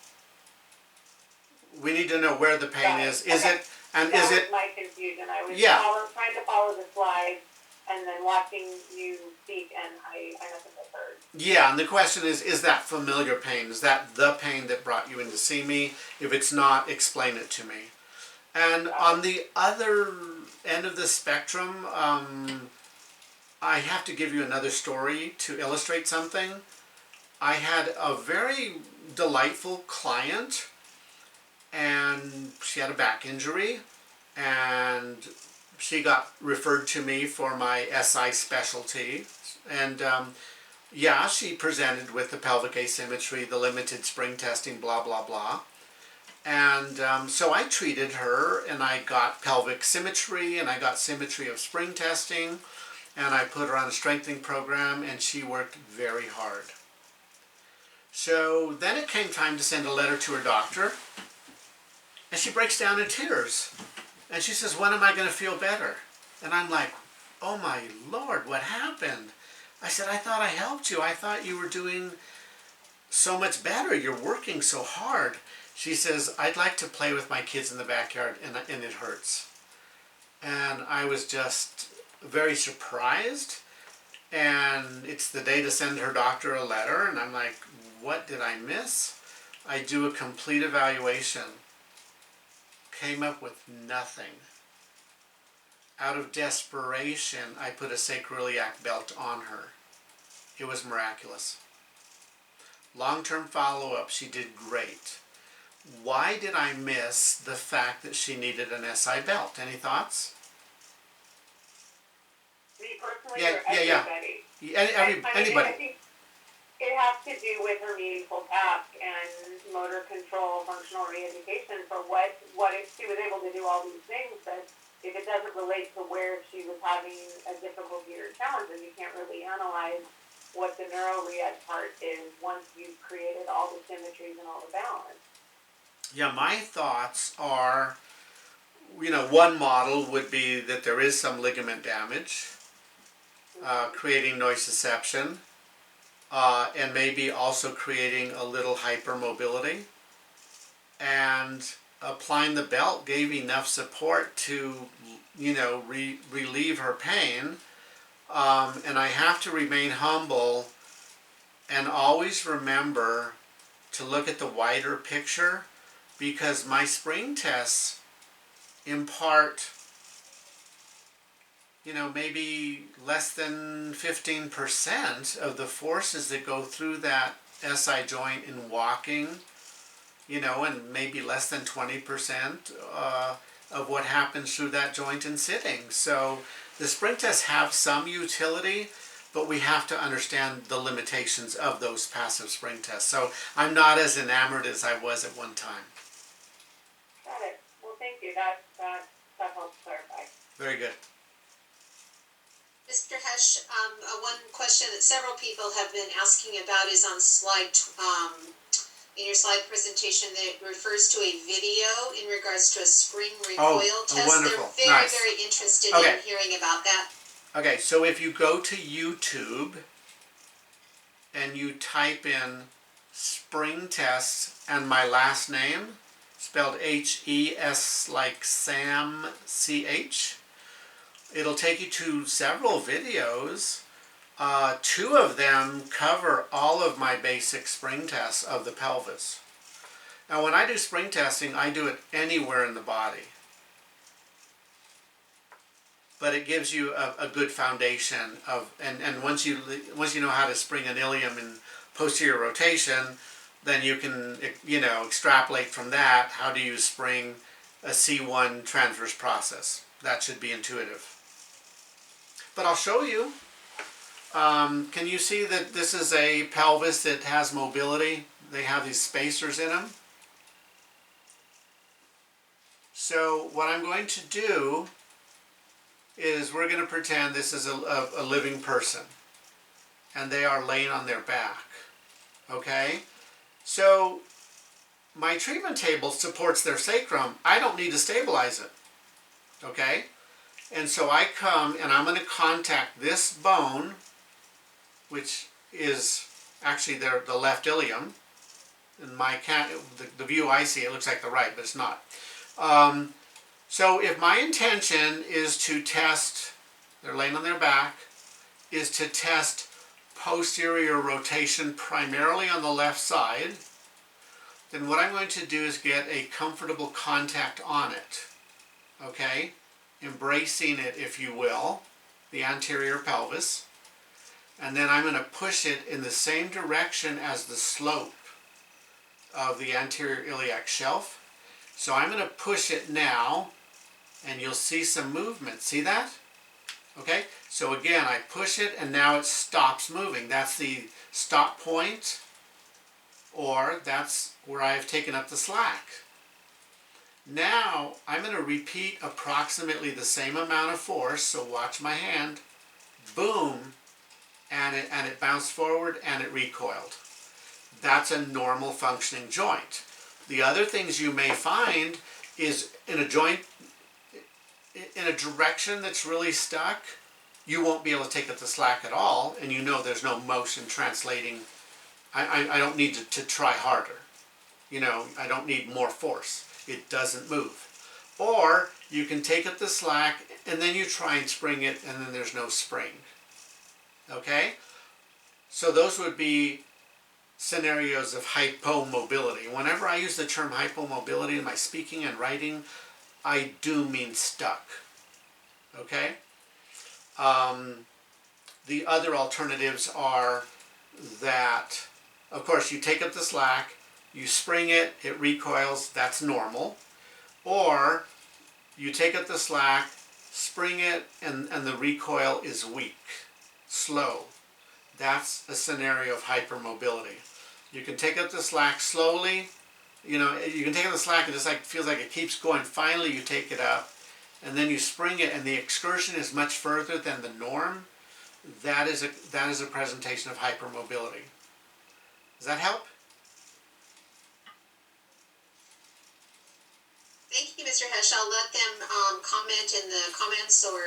Speaker 1: We need to know where the pain is. Is it... And
Speaker 5: that
Speaker 1: is
Speaker 5: was
Speaker 1: it...
Speaker 5: my confusion. I was trying to follow the slides and then watching you speak, and I must have misheard.
Speaker 1: Yeah, and the question is that familiar pain? Is that the pain that brought you in to see me? If it's not, explain it to me. And on the other end of the spectrum, I have to give you another story to illustrate something. I had a very delightful client, and she had a back injury, and she got referred to me for my SI specialty, and she presented with the pelvic asymmetry, the limited spring testing, blah, blah, blah. And so I treated her, and I got pelvic symmetry, and I got symmetry of spring testing, and I put her on a strengthening program, and she worked very hard. So then it came time to send a letter to her doctor, and she breaks down in tears. And she says, when am I going to feel better? And I'm like, oh my Lord, what happened? I said, I thought I helped you. I thought you were doing so much better. You're working so hard. She says, I'd like to play with my kids in the backyard, and it hurts. And I was just very surprised. And it's the day to send her doctor a letter, and I'm like, what did I miss? I do a complete evaluation. Came up with nothing. out of desperation, I put a sacroiliac belt on her. It was miraculous. Long-term follow-up, she did great. Why did I miss the fact that she needed an SI belt? Any thoughts?
Speaker 5: Me personally,
Speaker 1: Yeah,
Speaker 5: or
Speaker 1: yeah.
Speaker 5: everybody?
Speaker 1: Anybody.
Speaker 5: I think it has to do with her meaningful task and motor control, functional re-education for what she was able to do all these things, but if it doesn't relate to where she was having a difficulty or challenge, then you can't really analyze what the neuro-re-ed part is once you've created all the symmetries and all the balance.
Speaker 1: Yeah, my thoughts are, one model would be that there is some ligament damage, creating nociception, and maybe also creating a little hypermobility. And applying the belt gave enough support to, relieve her pain. And I have to remain humble and always remember to look at the wider picture, because my spring tests impart, maybe less than 15% of the forces that go through that SI joint in walking, and maybe less than 20% of what happens through that joint in sitting. So the spring tests have some utility, but we have to understand the limitations of those passive spring tests. So I'm not as enamored as I was at one time.
Speaker 5: Got it. Well, thank you. That helps clarify.
Speaker 1: Very good.
Speaker 2: Mr. Hesh, one question that several people have been asking about is on slide, in your slide presentation, that refers to a video in regards to a spring recoil test.
Speaker 1: Wonderful.
Speaker 2: They're very,
Speaker 1: Nice.
Speaker 2: very interested
Speaker 1: Okay.
Speaker 2: in hearing about that.
Speaker 1: Okay, so if you go to YouTube and you type in spring tests and my last name, spelled H-E-S like Sam, C-H, it'll take you to several videos. 2 of them cover all of my basic spring tests of the pelvis. Now when I do spring testing, I do it anywhere in the body. But it gives you a good foundation of, and once you know how to spring an ilium in posterior rotation, then you can, extrapolate from that, how do you spring a C1 transverse process. That should be intuitive. But I'll show you. Can you see that this is a pelvis that has mobility? They have these spacers in them. So what I'm going to do is we're going to pretend this is a living person. And they are laying on their back. Okay? So my treatment table supports their sacrum. I don't need to stabilize it. Okay? And so I come and I'm going to contact this bone, which is actually the left ilium. In the view I see, it looks like the right, but it's not. So if my intention is to test, they're laying on their back, is to test posterior rotation primarily on the left side, then what I'm going to do is get a comfortable contact on it. Okay? Embracing it, if you will, the anterior pelvis. And then I'm going to push it in the same direction as the slope of the anterior iliac shelf. So I'm going to push it now, and you'll see some movement. See that? Okay? So again, I push it, and now it stops moving. That's the stop point, or that's where I have taken up the slack. Now, I'm going to repeat approximately the same amount of force, so watch my hand. Boom! And it bounced forward, and it recoiled. That's a normal functioning joint. The other things you may find is in a joint, in a direction that's really stuck, you won't be able to take up the slack at all, and there's no motion translating. I don't need to try harder. I don't need more force. It doesn't move. Or you can take up the slack, and then you try and spring it, and then there's no spring. Okay? So those would be scenarios of hypomobility. Whenever I use the term hypomobility in my speaking and writing, I do mean stuck. Okay? The other alternatives are that, of course, you take up the slack, you spring it, it recoils, that's normal. Or you take up the slack, spring it, and the recoil is weak, slow. That's a scenario of hypermobility. You can take up the slack slowly. You know, you can take up the slack and just like feels like it keeps going. Finally, you take it up, and then you spring it, and the excursion is much further than the norm. That is a presentation of hypermobility. Does that help?
Speaker 2: Thank you, Mr. Hesch. I'll let them comment in the comments or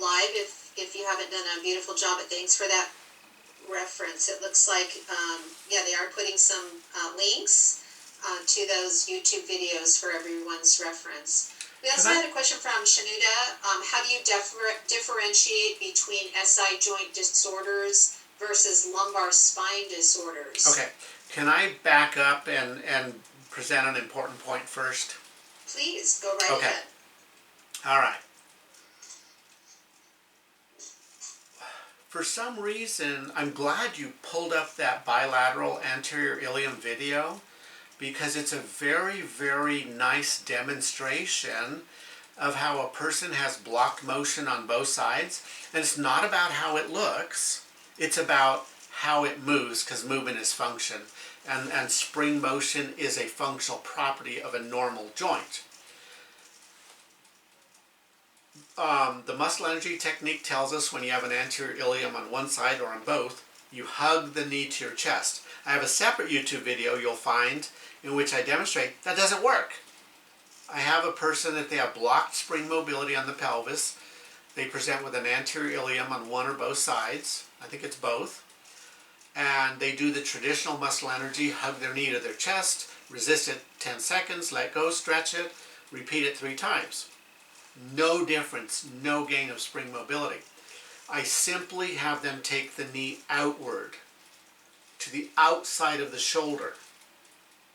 Speaker 2: live if you haven't done a beautiful job. But thanks for that reference. It looks like, yeah, they are putting some links to those YouTube videos for everyone's reference. We also had a question from Shanuda. How do you differentiate between SI joint disorders versus lumbar spine disorders?
Speaker 1: Okay. Can I back up and present an important point first?
Speaker 2: Please, go right ahead.
Speaker 1: All right. For some reason, I'm glad you pulled up that bilateral anterior ilium video, because it's a very, very nice demonstration of how a person has blocked motion on both sides. And it's not about how it looks, it's about how it moves, because movement is function. And spring motion is a functional property of a normal joint. The muscle energy technique tells us when you have an anterior ilium on one side or on both, you hug the knee to your chest. I have a separate YouTube video you'll find in which I demonstrate that doesn't work. I have a person that they have blocked spring mobility on the pelvis. They present with an anterior ilium on one or both sides. I think it's both. And they do the traditional muscle energy, hug their knee to their chest, resist it 10 seconds, let go, stretch it, repeat it 3 times. No difference, no gain of spring mobility. I simply have them take the knee outward to the outside of the shoulder,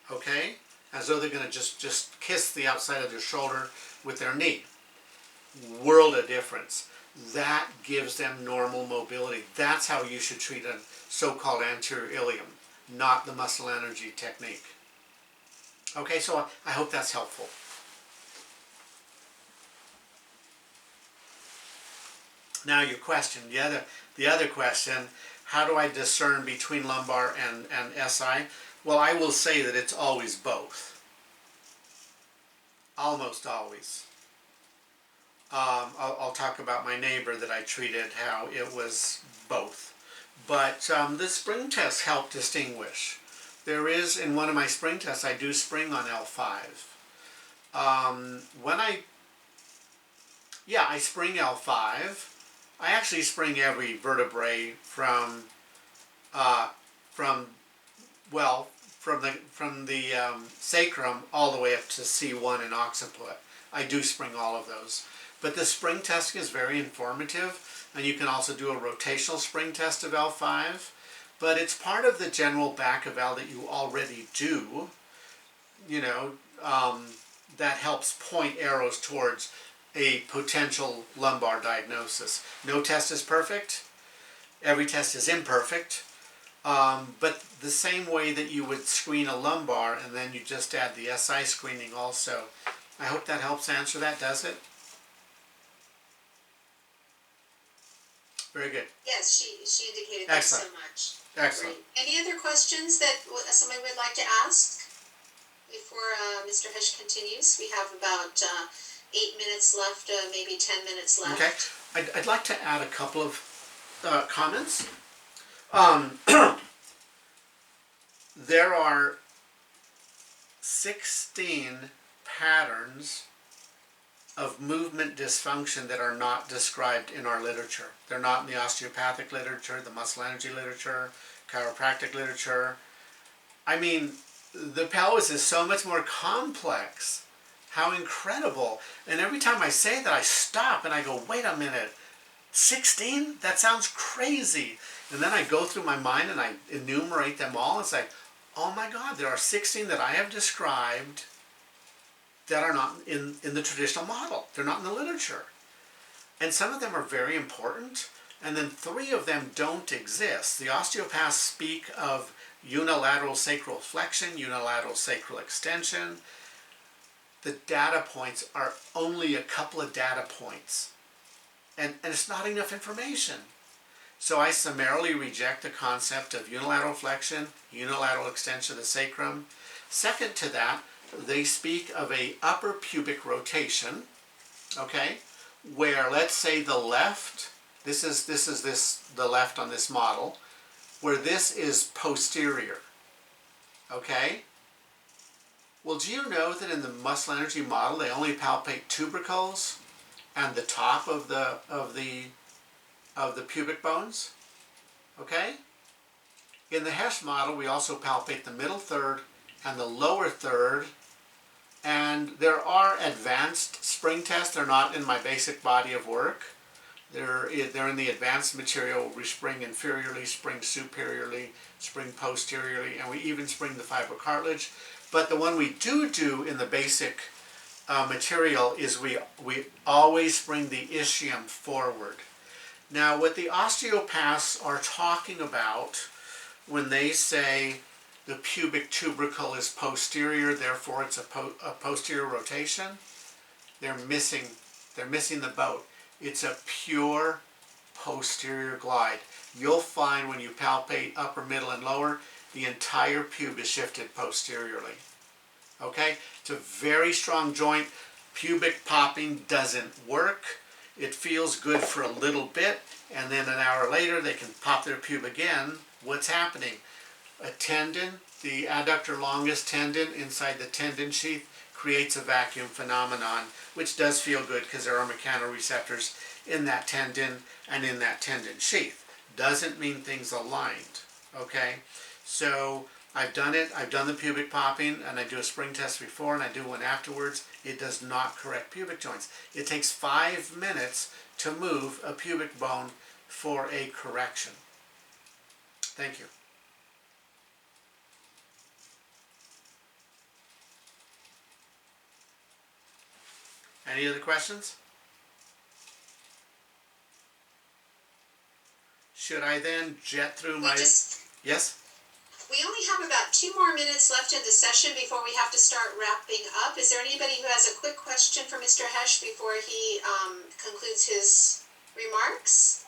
Speaker 1: okay? As though they're going to just kiss the outside of their shoulder with their knee. World of difference. That gives them normal mobility. That's how you should treat a so-called anterior ilium, not the muscle energy technique. Okay, so I hope that's helpful. Now your question, the other question, how do I discern between lumbar and SI? Well, I will say that it's always both. Almost always. I'll talk about my neighbor that I treated, how it was both. But the spring tests help distinguish. There is, in one of my spring tests, I do spring on L5. I spring L5. I actually spring every vertebrae from the sacrum all the way up to C1 in occiput. I do spring all of those. But the spring testing is very informative, and you can also do a rotational spring test of L5. But it's part of the general back eval that you already do, that helps point arrows towards a potential lumbar diagnosis. No test is perfect. Every test is imperfect. But the same way that you would screen a lumbar and then you just add the SI screening also. I hope that helps answer that, does it? Very good.
Speaker 2: Yes, she indicated
Speaker 1: Excellent.
Speaker 2: That so much.
Speaker 1: Excellent.
Speaker 2: Great. Any other questions that somebody would like to ask before Mr. Hesch continues? We have about 8 minutes left, maybe 10 minutes left.
Speaker 1: Okay. I'd like to add a couple of comments. There are 16 patterns of movement dysfunction that are not described in our literature. They're not in the osteopathic literature, the muscle energy literature, chiropractic literature. I mean, the pelvis is so much more complex. How incredible. And every time I say that, I stop and I go, wait a minute, 16? That sounds crazy. And then I go through my mind and I enumerate them all. It's like, oh my God, there are 16 that I have described that are not in the traditional model. They're not in the literature. And some of them are very important, and then 3 of them don't exist. The osteopaths speak of unilateral sacral flexion, unilateral sacral extension. The data points are only a couple of data points, and it's not enough information. So I summarily reject the concept of unilateral flexion, unilateral extension of the sacrum. Second to that, they speak of a upper pubic rotation, okay, where let's say the left, this is the left on this model, where this is posterior, okay? Well, do you know that in the muscle energy model they only palpate tubercles and the top of the pubic bones? Okay? In the Hesch model we also palpate the middle third and the lower third, and there are advanced spring tests. They're not in my basic body of work. They're in the advanced material where we spring inferiorly, spring superiorly, spring posteriorly, and we even spring the fibrocartilage. But the one we do in the basic material is we always spring the ischium forward. Now, what the osteopaths are talking about when they say the pubic tubercle is posterior, therefore it's a posterior rotation, they're missing the boat. It's a pure posterior glide. You'll find when you palpate upper, middle, and lower, the entire pube is shifted posteriorly. Okay? It's a very strong joint. Pubic popping doesn't work. It feels good for a little bit, and then an hour later they can pop their pube again. What's happening? A tendon, the adductor longus tendon inside the tendon sheath, creates a vacuum phenomenon, which does feel good because there are mechanoreceptors in that tendon and in that tendon sheath. Doesn't mean things aligned, okay? So I've done it, I've done the pubic popping, and I do a spring test before and I do one afterwards. It does not correct pubic joints. It takes 5 minutes to move a pubic bone for a correction. Thank you. Any other questions? Should I then jet through my... Yes?
Speaker 2: We only have about 2 more minutes left in the session before we have to start wrapping up. Is there anybody who has a quick question for Mr. Hesch before he concludes his remarks?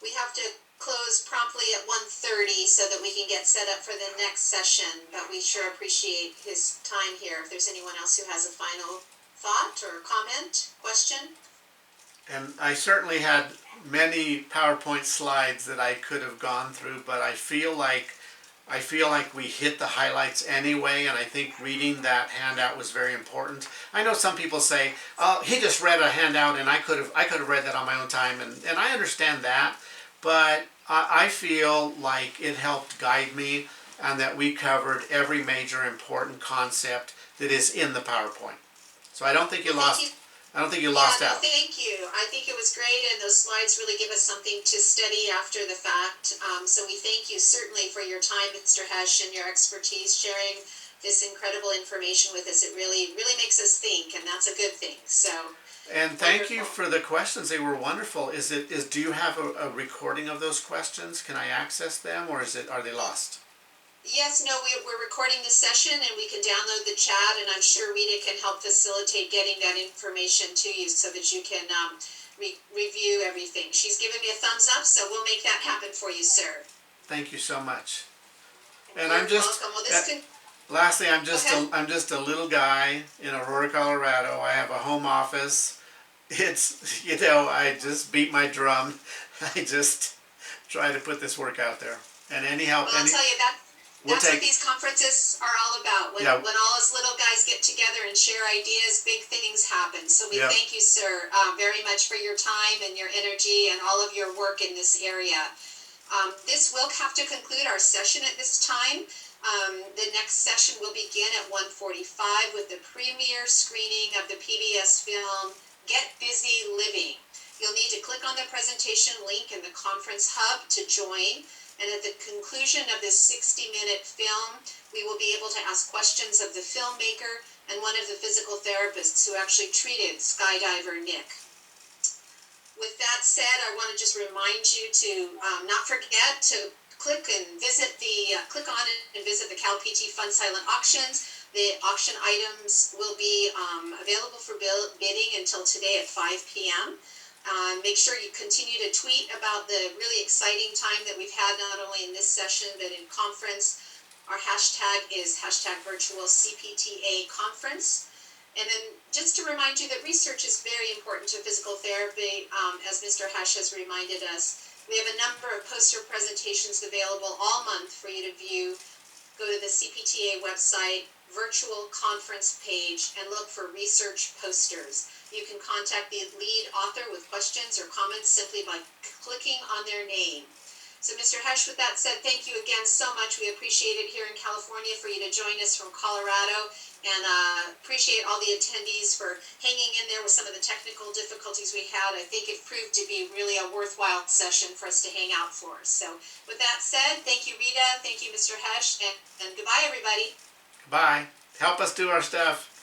Speaker 2: We have to close promptly at 1:30 so that we can get set up for the next session, but we sure appreciate his time here. If there's anyone else who has a final thought or comment, question?
Speaker 1: And I certainly had many PowerPoint slides that I could have gone through, but I feel like we hit the highlights anyway, and I think reading that handout was very important. I know some people say, "Oh, he just read a handout, and I could have read that on my own time," and I understand that, but I feel like it helped guide me, and that we covered every major important concept that is in the PowerPoint. So I don't think you lost. I don't think you lost out.
Speaker 2: Thank you. I think it was great, and those slides really give us something to study after the fact. So we thank you certainly for your time, Mr. Hesch, and your expertise sharing this incredible information with us. It really makes us think, and that's a good thing. So.
Speaker 1: And thank you for the questions. They were wonderful. Do you have a recording of those questions? Can I access them, or are they lost?
Speaker 2: Yes, no, we're recording this session, and we can download the chat, and I'm sure Rita can help facilitate getting that information to you so that you can review everything. She's given me a thumbs up, so we'll make that happen for you, sir.
Speaker 1: Thank you so much. And
Speaker 2: You're
Speaker 1: I'm just
Speaker 2: welcome. Well,
Speaker 1: lastly, I'm just a little guy in Aurora, Colorado. I have a home office. It's, I just beat my drum. I just try to put this work out there. And any help,
Speaker 2: I'll tell you that's what these conferences are all about. When all us little guys get together and share ideas, big things happen. So we thank you, sir, very much for your time and your energy and all of your work in this area. This will have to conclude our session at this time. The next session will begin at 1:45 with the premiere screening of the PBS film, Get Busy Living. You'll need to click on the presentation link in the conference hub to join. And at the conclusion of this 60-minute film, we will be able to ask questions of the filmmaker and one of the physical therapists who actually treated skydiver Nick. With that said, I want to just remind you to not forget to click on and visit the CalPT Fund Silent Auctions. The auction items will be available for bidding until today at 5 p.m. Make sure you continue to tweet about the really exciting time that we've had not only in this session but in conference. Our hashtag is #virtualCPTA conference. And then just to remind you that research is very important to physical therapy, as Mr. Hesch has reminded us. We have a number of poster presentations available all month for you to view. Go to the CPTA website, virtual conference page, and look for research posters. You can contact the lead author with questions or comments simply by clicking on their name. So Mr. Hesch, with that said, thank you again so much. We appreciate it here in California for you to join us from Colorado, and appreciate all the attendees for hanging in there with some of the technical difficulties we had. I think it proved to be really a worthwhile session for us to hang out for. So with that said, thank you, Rita. Thank you, Mr. Hesch, and goodbye, everybody.
Speaker 1: Goodbye. Help us do our stuff.